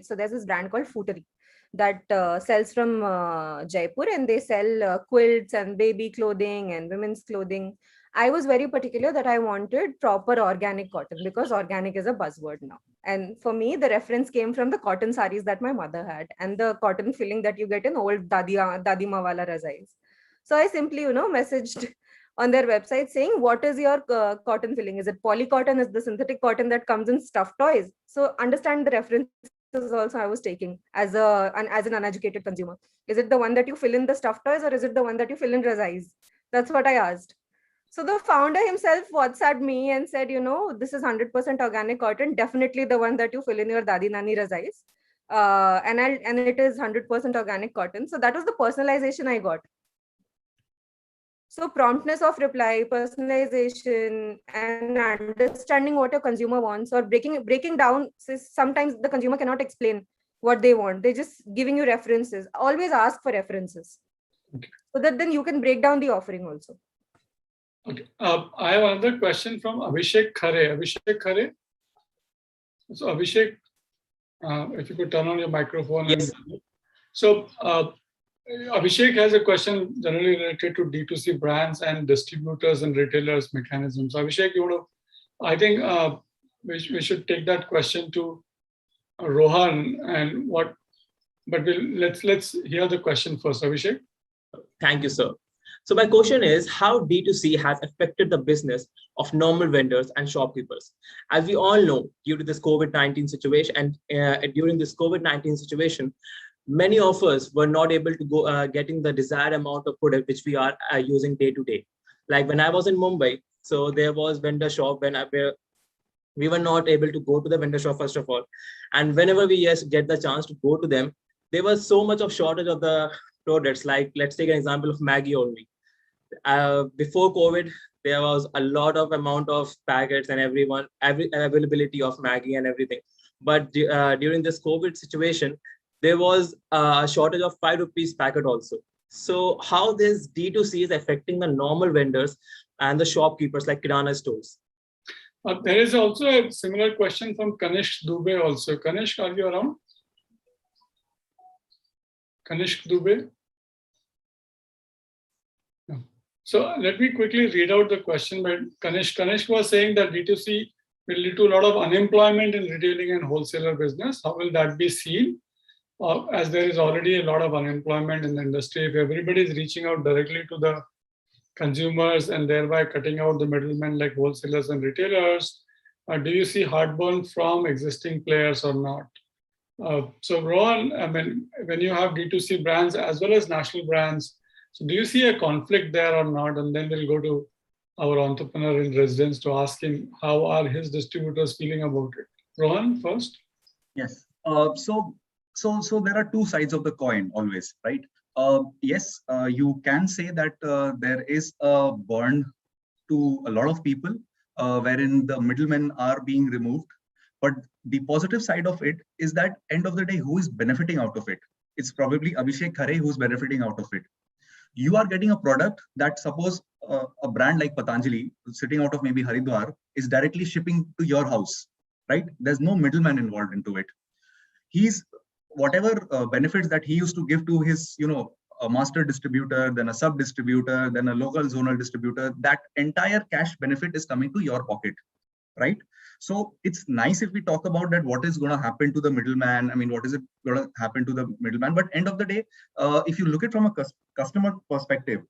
S5: So there's this brand called Footery that sells from Jaipur, and they sell quilts and baby clothing and women's clothing. I was very particular that I wanted proper organic cotton, because organic is a buzzword now. And for me, the reference came from the cotton saris that my mother had and the cotton filling that you get in old Dadima wala razais. So I simply, messaged on their website saying, what is your cotton filling? Is it poly cotton? Is the synthetic cotton that comes in stuffed toys? So understand the references also I was taking as an uneducated consumer. Is it the one that you fill in the stuffed toys, or is it the one that you fill in razais? That's what I asked. So the founder himself WhatsApped me and said, this is 100% organic cotton, definitely the one that you fill in your Dadi Nani razais. And it is 100% organic cotton. So that was the personalization I got. So promptness of reply, personalization, and understanding what your consumer wants, or breaking down. Sometimes the consumer cannot explain what they want. They're just giving you references. Always ask for references,
S1: okay,
S5: so that then you can break down the offering also.
S1: Okay. I have another question from Abhishek Khare. Abhishek Khare. So Abhishek, if you could turn on your microphone.
S8: Yes.
S1: So Abhishek has a question generally related to D2C brands and distributors and retailers mechanisms. So Abhishek, I think we should take that question to Rohan but let's hear the question first, Abhishek.
S8: Thank you, sir. So my question is, how D2C has affected the business of normal vendors and shopkeepers? As we all know, due to this COVID-19 situation, and during this COVID-19 situation, many of us were not able to go getting the desired amount of product which we are using day to day. Like when I was in Mumbai, so there was vendor shop we were not able to go to the vendor shop first of all, and whenever we get the chance to go to them, there was so much of shortage of the products. Like let's take an example of Maggie only. Before COVID, there was a lot of amount of packets and every availability of Maggie and everything. But during this COVID situation, there was a shortage of 5 rupees packet also. So how this D2C is affecting the normal vendors and the shopkeepers like Kirana stores?
S1: There is also a similar question from Kanishk Dubey also. Kanishk, are you around? Kanishk Dubey? No. So let me quickly read out the question by Kanishk. Kanishk was saying that D2C will lead to a lot of unemployment in retailing and wholesaler business. How will that be seen? As there is already a lot of unemployment in the industry, if everybody is reaching out directly to the consumers and thereby cutting out the middlemen like wholesalers and retailers, do you see heartburn from existing players or not? So Rohan, I mean, when you have D2C brands as well as national brands, so do you see a conflict there or not? And then we'll go to our entrepreneur in residence to ask him how are his distributors feeling about it. Rohan, first.
S4: Yes. So there are two sides of the coin always, right? Yes, you can say that there is a burn to a lot of people wherein the middlemen are being removed. But the positive side of it is that end of the day, who is benefiting out of it? It's probably Abhishek Khare who's benefiting out of it. You are getting a product that suppose a brand like Patanjali sitting out of maybe Haridwar is directly shipping to your house, right? There's no middleman involved into it. He's whatever benefits that he used to give to his, a master distributor, then a sub distributor, then a local zonal distributor, that entire cash benefit is coming to your pocket, right? So it's nice if we talk about that, what is going to happen to the middleman. I mean, what is it going to happen to the middleman? But end of the day, if you look at it from a customer perspective,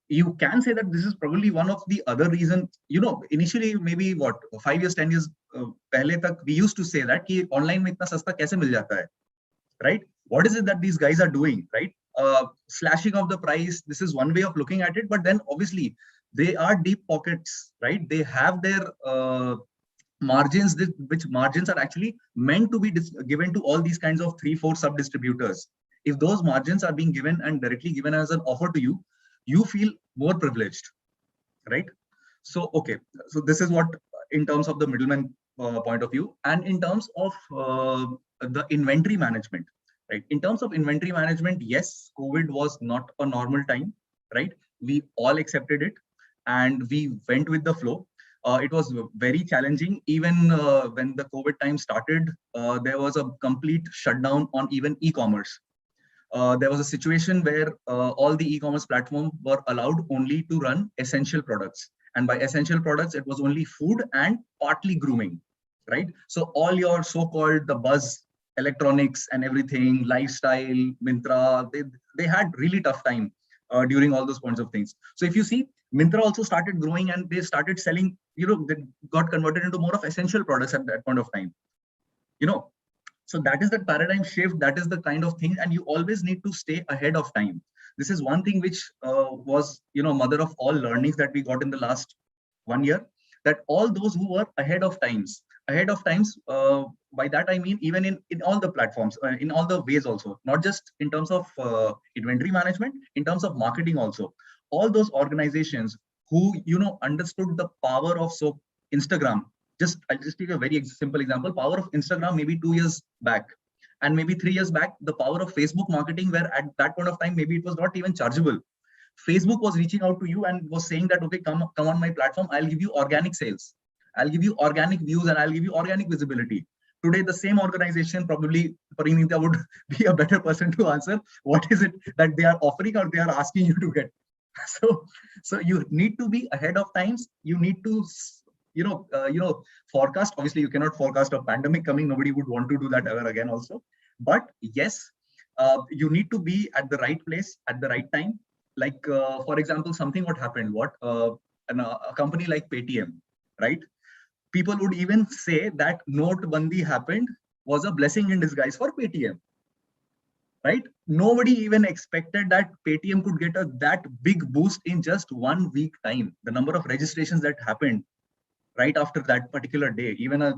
S4: you can say that this is probably one of the other reasons, initially maybe 5 years, 10 years pehle tak we used to say that ki online mein itna sasta kaise mil jata hai, right? What is it that these guys are doing, right? Slashing of the price, this is one way of looking at it, but then obviously they are deep pockets, right? They have their margins, which margins are actually meant to be given to all these kinds of 3-4 sub distributors. If those margins are being given and directly given as an offer to you, you feel more privileged, right? So, okay, so this is what in terms of the middleman point of view, and in terms of the inventory management, right? In terms of inventory management, yes, COVID was not a normal time, right? We all accepted it and we went with the flow. It was very challenging. Even when the COVID time started, there was a complete shutdown on even e-commerce. There was a situation where all the e-commerce platforms were allowed only to run essential products. And by essential products, it was only food and partly grooming, right? So all your so-called the buzz electronics and everything, lifestyle, Myntra, they had really tough time during all those points of things. So if you see, Myntra also started growing and they started selling, they got converted into more of essential products at that point of time. So that is the paradigm shift. That is the kind of thing, and you always need to stay ahead of time. This is one thing which was, mother of all learnings that we got in the last 1 year. That all those who were ahead of times, by that I mean even in all the platforms, in all the ways also, not just in terms of inventory management, in terms of marketing also. All those organizations who understood the power of Instagram. I'll just take a very simple example. Power of Instagram maybe 2 years back, and maybe 3 years back, the power of Facebook marketing, where at that point of time, maybe it was not even chargeable. Facebook was reaching out to you and was saying that, okay, come on my platform, I'll give you organic sales. I'll give you organic views and I'll give you organic visibility. Today, the same organization, probably Parinita would be a better person to answer. What is it that they are offering or they are asking you to get? So you need to be ahead of times. You need to forecast. Obviously, you cannot forecast a pandemic coming. Nobody would want to do that ever again also. But yes, you need to be at the right place at the right time. Like, for example, something what happened, a company like Paytm, right? People would even say that Notebandi happened was a blessing in disguise for Paytm, right? Nobody even expected that Paytm could get that big boost in just 1 week time. The number of registrations that happened right after that particular day, even a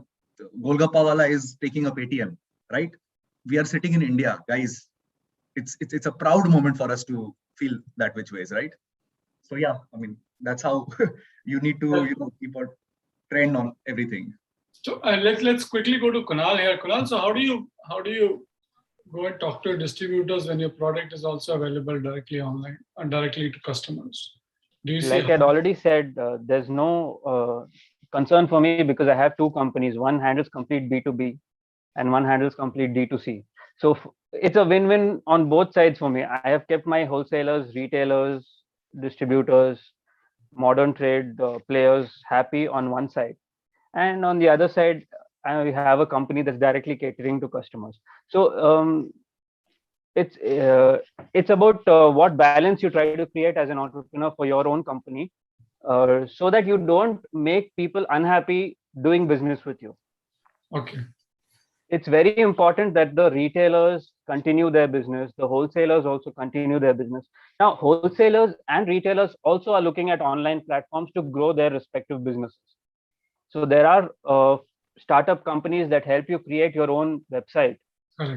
S4: Golgappa wala is taking a Paytm, right? We are sitting in India, guys. It's a proud moment for us to feel that which ways, right? So yeah, I mean, that's how you need to keep a trend on everything.
S1: So let's quickly go to Kunal here. Kunal, so how do you go and talk to distributors when your product is also available directly online and directly to customers? Do you
S6: like I'd already said, there's no concern for me because I have two companies. One handles complete B2B and one handles complete D2C. So it's a win-win on both sides for me. I have kept my wholesalers, retailers, distributors, modern trade players happy on one side. And on the other side, I have a company that's directly catering to customers. So it's about what balance you try to create as an entrepreneur for your own company, so that you don't make people unhappy doing business with you.
S1: Okay.
S6: It's very important that the retailers continue their business, the wholesalers also continue their business. Now, wholesalers and retailers also are looking at online platforms to grow their respective businesses. So there are startup companies that help you create your own website,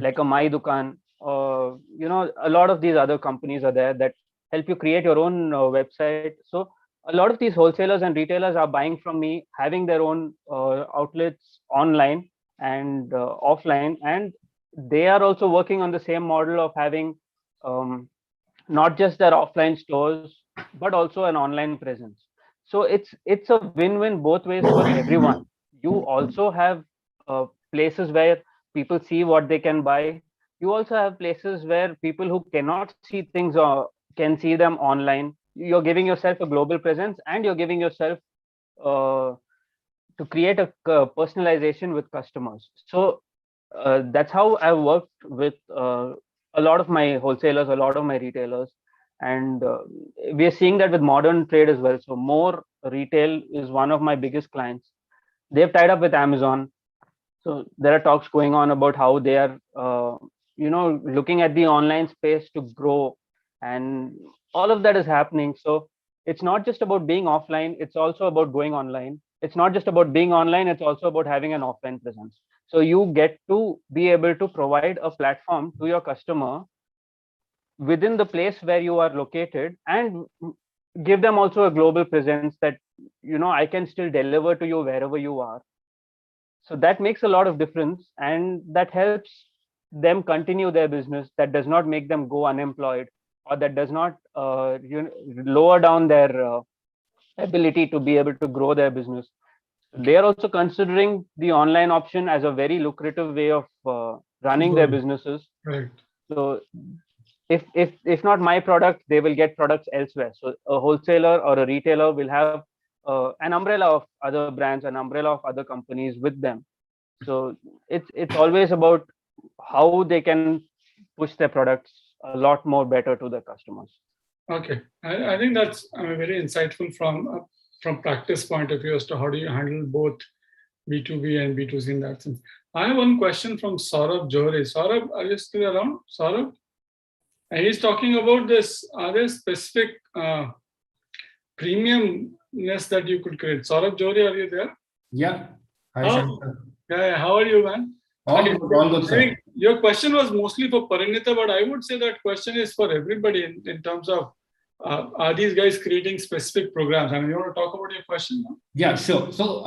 S6: like a My Dukan. A lot of these other companies are there that help you create your own website. So a lot of these wholesalers and retailers are buying from me, having their own outlets online and offline, and they are also working on the same model of having not just their offline stores but also an online presence. So it's a win-win both ways for everyone. You also have places where people see what they can buy. You also have places where people who cannot see things can see them online. You're giving yourself a global presence and you're giving yourself to create a personalization with customers. So that's how I worked with a lot of my wholesalers, a lot of my retailers, and we are seeing that with modern trade as well. So more retail is one of my biggest clients. They've tied up with Amazon. So there are talks going on about how they are looking at the online space to grow, and all of that is happening. So it's not just about being offline, it's also about going online. it's not just about being online, it's also about having an offline presence. So you get to be able to provide a platform to your customer within the place where you are located, and give them also a global presence that, I can still deliver to you wherever you are. So that makes a lot of difference, and that helps them continue their business. That does not make them go unemployed, or that does not lower down their ability to be able to grow their business. They are also considering the online option as a very lucrative way of running their businesses.
S1: Right.
S6: So if not my product, they will get products elsewhere. So a wholesaler or a retailer will have an umbrella of other brands, an umbrella of other companies with them. So it's always about how they can push their products a lot more better to their customers.
S1: Okay, I think that's very insightful from practice point of view as to how do you handle both B2B and B2C in that sense. I have one question from Saurabh Johri. Saurabh, are you still around? Saurabh? And he's talking about this, are there specific premiumness that you could create? Saurabh Johri, are you there?
S9: Yeah. Hi,
S1: Oh, yeah, how are you, man?
S9: all good,
S1: I
S9: sir.
S1: think your question was mostly for Parinita, but I would say that question is for everybody in terms of are these guys creating specific programs? I mean, you want to talk about your question now?
S9: Yeah, sure. So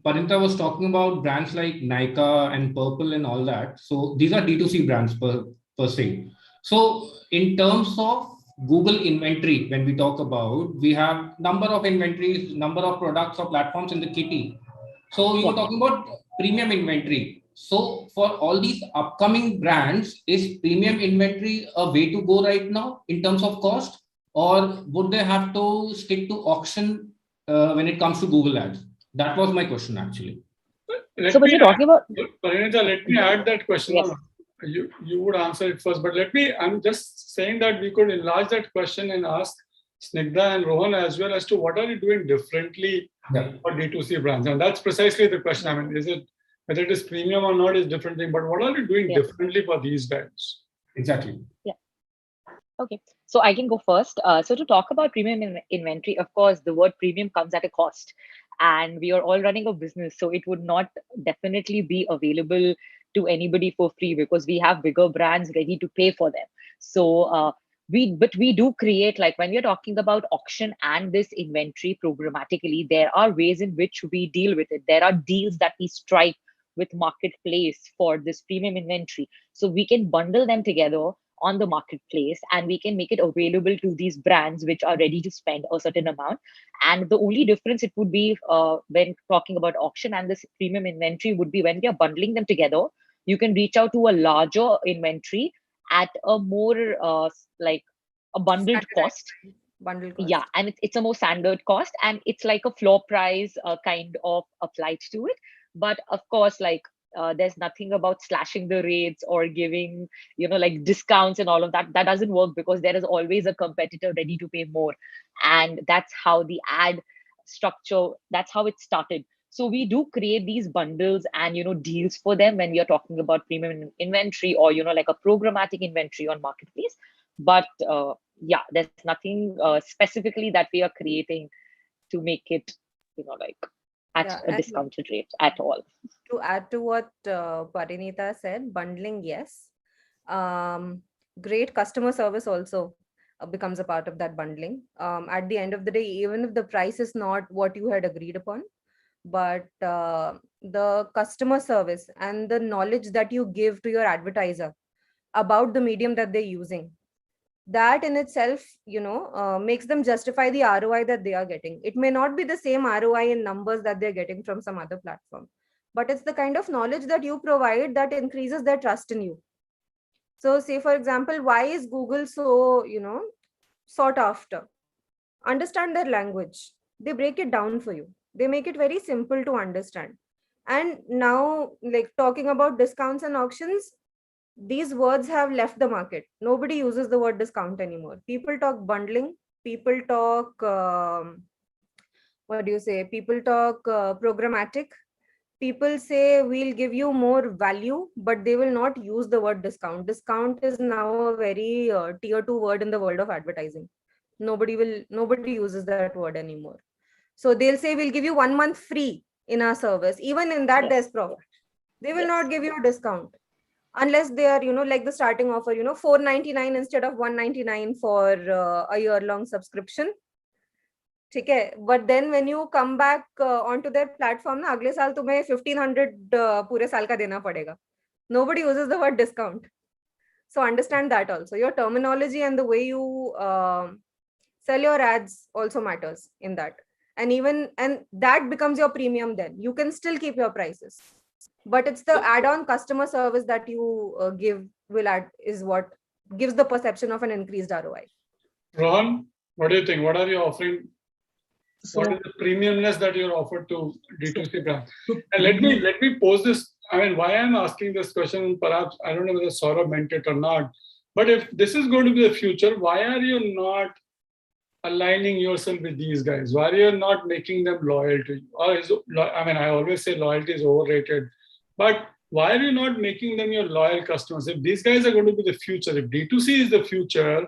S9: Parinita was talking about brands like Nykaa and Purple and all that. So these are D2C brands per se. So in terms of Google inventory, when we talk about, we have number of inventories, number of products or platforms in the kitty. So you were talking about premium inventory. So for all these upcoming brands, is premium inventory a way to go right now in terms of cost? Or would they have to stick to auction when it comes to Google ads? That was my question, actually.
S3: So what you're talking about?
S1: Parinita, let me add that question.
S3: Yes.
S1: You would answer it first, but I'm just saying that we could enlarge that question and ask Snigdha and Rohan as well as to what are you doing differently for D2C brands? And that's precisely the question. I mean, whether it is premium or not is a different thing, but what are you doing differently for these guys?
S9: Exactly.
S3: Yeah. Okay, so I can go first. So to talk about premium inventory, of course, the word premium comes at a cost, and we are all running a business, so it would not definitely be available to anybody for free because we have bigger brands ready to pay for them. So we do create, like when we're talking about auction and this inventory programmatically, there are ways in which we deal with it. There are deals that we strike with marketplace for this premium inventory, so we can bundle them together on the marketplace and we can make it available to these brands which are ready to spend a certain amount. And the only difference it would be when talking about auction and this premium inventory would be when we are bundling them together, you can reach out to a larger inventory at a more like a bundled cost.
S5: Bundle cost.
S3: Yeah, and it's a more standard cost, and it's like a floor price kind of applied to it. But of course, like there's nothing about slashing the rates or giving, like discounts and all of that. That doesn't work because there is always a competitor ready to pay more. And that's how the ad structure, that's how it started. So we do create these bundles and, deals for them when we are talking about premium inventory or, like a programmatic inventory on marketplace. But yeah, there's nothing specifically that we are creating to make it, like at a discounted rate at all.
S5: To add to what Parinita said, bundling, yes. Great customer service also becomes a part of that bundling. At the end of the day, even if the price is not what you had agreed upon, but the customer service and the knowledge that you give to your advertiser about the medium that they're using, that in itself, makes them justify the ROI that they are getting. It may not be the same ROI in numbers that they're getting from some other platform, but it's the kind of knowledge that you provide that increases their trust in you. So say, for example, why is Google so, sought after? Understand their language. They break it down for you. They make it very simple to understand. And now, like talking about discounts and auctions, these words have left the market. Nobody uses the word discount anymore. People talk bundling. People talk, People talk programmatic. People say we'll give you more value, but they will not use the word discount. Discount is now a very tier 2 word in the world of advertising. Nobody uses that word anymore. So they'll say, we'll give you 1 month free in our service. Even in that, there's profit. They will not give you a discount unless they are, like the starting offer, $499 instead of $199 for a year-long subscription. Okay, but then when you come back onto their platform, na, अगले साल तुम्हें 1500 पूरे साल का देना पड़ेगा. Nobody uses the word discount. So understand that also. Your terminology and the way you sell your ads also matters in that. And that becomes your premium then. You can still keep your prices. But it's the add-on customer service that you give is what gives the perception of an increased ROI.
S1: Rohan, what do you think? What are you offering?
S4: So,
S1: What is the premiumness that you're offered to D2C brands?
S4: so
S1: And let me pose this. I mean, why I'm asking this question, and perhaps I don't know whether Saurabh meant it or not, but if this is going to be the future, why are you not aligning yourself with these guys? Why are you not making them loyal to you? I always say loyalty is overrated, but why are you not making them your loyal customers? If these guys are going to be the future, if D2C is the future,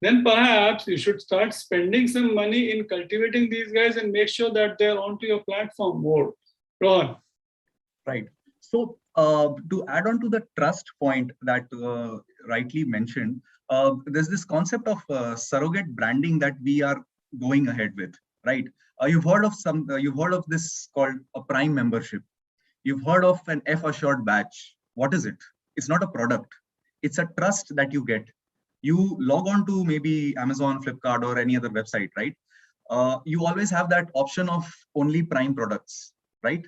S1: then perhaps you should start spending some money in cultivating these guys and make sure that they're onto your platform more. Rohan.
S4: Right. So to add on to the trust point that rightly mentioned, there's this concept of surrogate branding that we are going ahead with, right? You've heard of this called a Prime membership. You've heard of an F assured badge. What is it? It's not a product. It's a trust that you get. You log on to maybe Amazon, Flipkart, or any other website, right? You always have that option of only Prime products, right?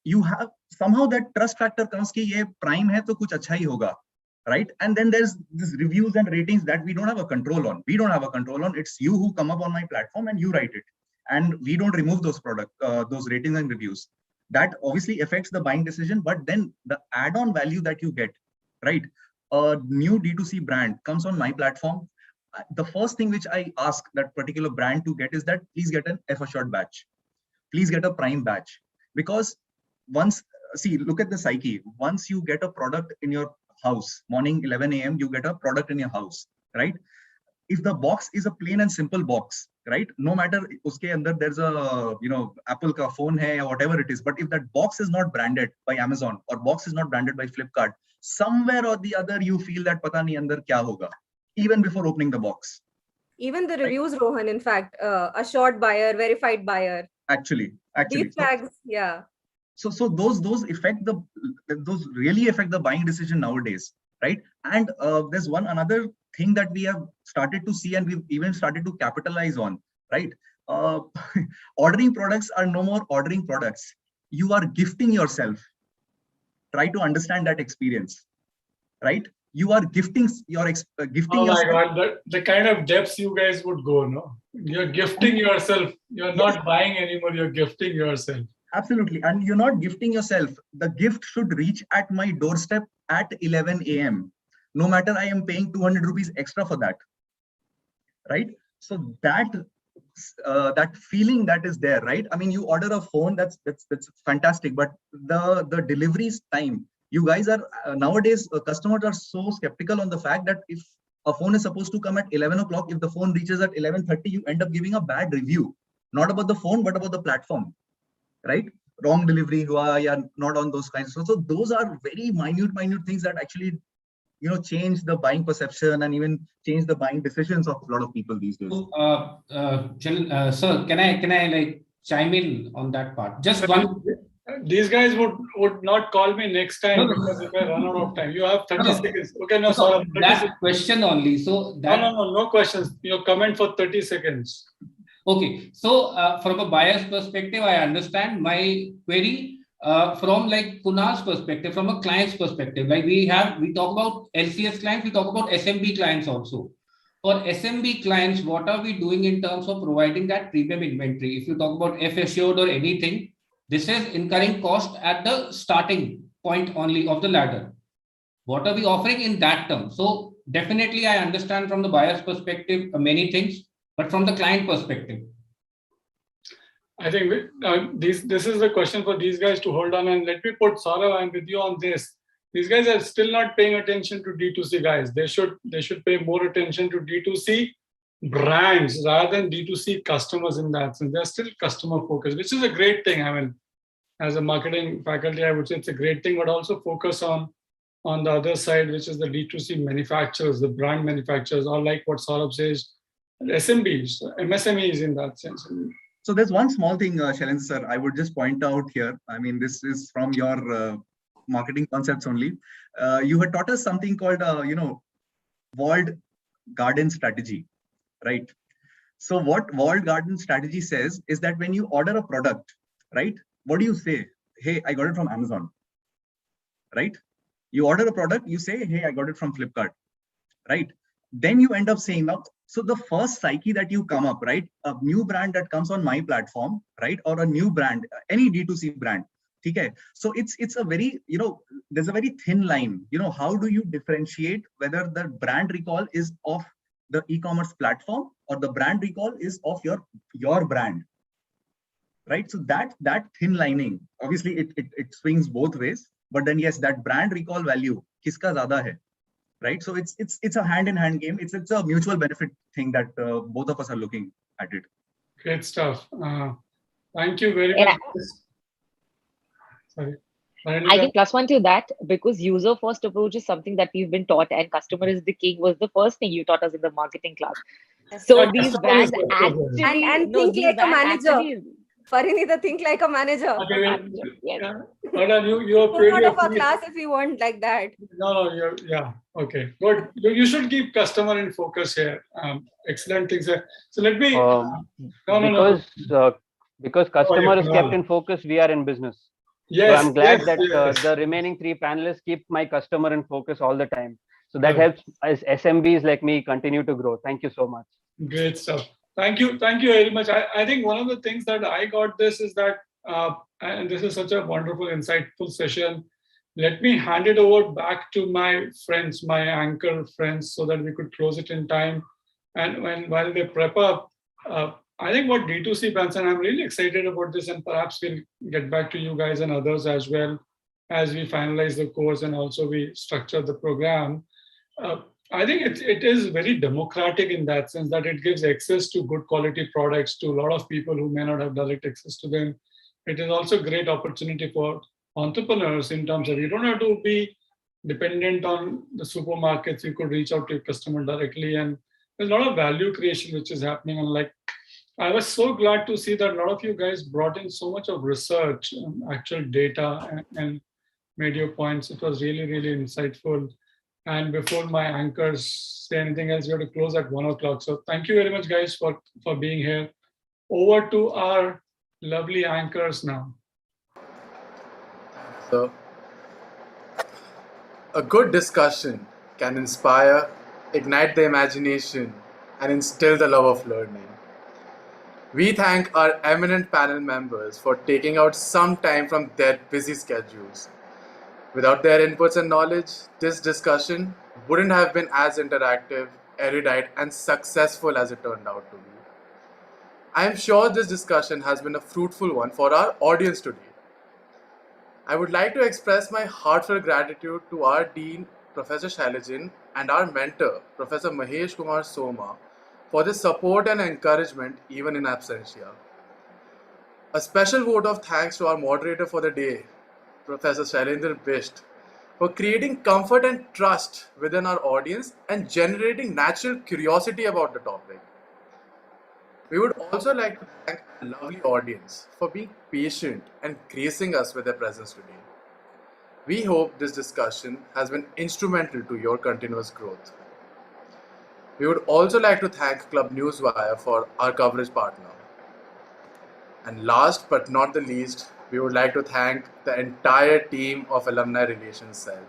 S4: You have somehow that trust factor comes ki ye Prime hai to kuch acha hi hoga, right? And then there's this reviews and ratings that we don't have a control on. We don't have a control on. It's you who come up on my platform and you write it, and we don't remove those those ratings and reviews. That obviously affects the buying decision, but then the add-on value that you get, right? A new D2C brand comes on my platform. The first thing which I ask that particular brand to get is that please get an F assured badge. Please get a Prime badge. Because look at the psyche. Once you get a product in your house, morning 11 a.m., you get a product in your house, right? If the box is a plain and simple box, right? No matter uske andar there's a, Apple ka phone hai or whatever it is, but if that box is not branded by Amazon or box is not branded by Flipkart, somewhere or the other you feel that pata nahi andar kya hoga, even before opening the box.
S5: Even the reviews, right? Rohan, in fact, assured buyer, verified buyer.
S4: Actually.
S5: These tags, yeah.
S4: So those really affect the buying decision nowadays, right? And there's another thing that we have started to see, and we've even started to capitalize on, right? Ordering products are no more ordering products. You are gifting yourself. Try to understand that experience, right? You are gifting yourself.
S1: My God, the kind of depths you guys would go, no? You're gifting yourself. You're not buying anymore. You're gifting yourself.
S4: Absolutely. And you're not gifting yourself. The gift should reach at my doorstep at 11 a.m. No matter I am paying 200 rupees extra for that. Right? So that feeling that is there, right? I mean, you order a phone, that's fantastic. But the delivery's time, you guys are nowadays, customers are so skeptical on the fact that if a phone is supposed to come at 11 o'clock, if the phone reaches at 11:30, you end up giving a bad review. Not about the phone, but about the platform. Right? Wrong delivery, not on those kinds. So those are very minute things that actually, change the buying perception and even change the buying decisions of a lot of people these days.
S9: Sir, can I like chime in on that part? Just one.
S1: These guys would not call me next time because if I run out of time, you have 30 seconds. Okay, no, sorry.
S9: That question only. So that
S1: no questions. Your comment for 30 seconds.
S9: Okay, so from a buyer's perspective, I understand my query. From like Kunal's perspective, from a client's perspective, like we talk about LCS clients, we talk about SMB clients also. For SMB clients, what are we doing in terms of providing that premium inventory? If you talk about F assured or anything, this is incurring cost at the starting point only of the ladder. What are we offering in that term? So definitely, I understand from the buyer's perspective many things. But from the client perspective,
S1: I think this is the question for these guys to hold on. And let me put Saurabh, I'm with you on this. These guys are still not paying attention to D2C, guys. They should pay more attention to D2C. brands rather than D2C customers in that sense. They're still customer focused, which is a great thing. I mean, as a marketing faculty, I would say it's a great thing, but also focus on the other side, which is the D2C manufacturers, the brand manufacturers, or like what Saurabh says, SMBs, MSMEs in that sense.
S4: So there's one small thing, Shailendra sir, I would just point out here. I mean, this is from your marketing concepts only. You had taught us something called, walled garden strategy, right? So what walled garden strategy says is that when you order a product, right? What do you say? Hey, I got it from Amazon, right? You order a product, you say, hey, I got it from Flipkart, right? Then you end up saying, now, so the first psyche that you come up, right? A new brand that comes on my platform, right? Or a new brand, any D2C brand. Okay. So it's a very, there's a very thin line. How do you differentiate whether the brand recall is of the e-commerce platform or the brand recall is of your brand, right? So that thin lining, obviously it swings both ways, but then yes, that brand recall value, kiska zyada hai, right? So it's a hand-in-hand game. It's a mutual benefit thing that both of us are looking at it.
S1: Great stuff. Thank you very much. Sorry.
S3: I can plus one to that, because user first approach is something that we've been taught, and customer is the king was the first thing you taught us in the marketing class. So
S1: Yeah,
S3: these
S1: customer is
S3: brands
S1: the first.
S3: actually
S5: And
S3: no,
S5: think
S3: these
S5: like a
S3: brands
S5: manager.
S3: actually
S5: Parinita, think like a manager.
S1: Okay,
S3: manager, yes.
S1: yeah. Hold you are
S5: Pull out of our class if you want like that.
S1: No, yeah, okay, good. You should keep customer in focus here. Excellent things. So let me.
S6: Because customer is kept in focus, we are in business.
S1: Yes,
S6: so I'm glad that
S1: yes.
S6: the remaining three panelists keep my customer in focus all the time. So that helps as SMBs like me continue to grow. Thank you so much.
S1: Great stuff. Thank you very much. I think one of the things that I got this is that, and this is such a wonderful, insightful session. Let me hand it over back to my friends, my anchor friends, so that we could close it in time. And while they prep up, I think what D2C brands, and I'm really excited about this, and perhaps we'll get back to you guys and others as well as we finalize the course and also we structure the program. I think it is very democratic in that sense that it gives access to good quality products to a lot of people who may not have direct access to them. It is also a great opportunity for entrepreneurs in terms of you don't have to be dependent on the supermarkets. You could reach out to your customer directly, and there's a lot of value creation which is happening. And like, I was so glad to see that a lot of you guys brought in so much of research, actual data, and made your points. It was really, really insightful. And before my anchors say anything else, we have to close at 1 o'clock. So thank you very much, guys, for being here. Over to our lovely anchors now.
S10: So, a good discussion can inspire, ignite the imagination, and instill the love of learning. We thank our eminent panel members for taking out some time from their busy schedules. Without their inputs and knowledge, this discussion wouldn't have been as interactive, erudite, and successful as it turned out to be. I am sure this discussion has been a fruitful one for our audience today. I would like to express my heartfelt gratitude to our Dean, Professor Shailajan, and our mentor, Professor Mahesh Kumar Soma, for the support and encouragement even in absentia. A special vote of thanks to our moderator for the day, Professor Shailendra Bisht, for creating comfort and trust within our audience and generating natural curiosity about the topic. We would also like to thank our lovely audience for being patient and gracing us with their presence today. We hope this discussion has been instrumental to your continuous growth. We would also like to thank Club Newswire for our coverage partner. And last but not the least, we would like to thank the entire team of Alumni Relations Cell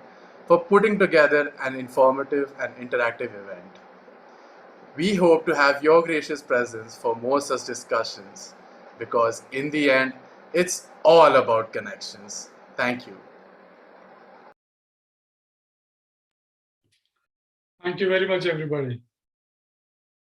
S10: for putting together an informative and interactive event. We hope to have your gracious presence for more such discussions, because in the end, it's all about connections. Thank you.
S1: Thank you very much, everybody.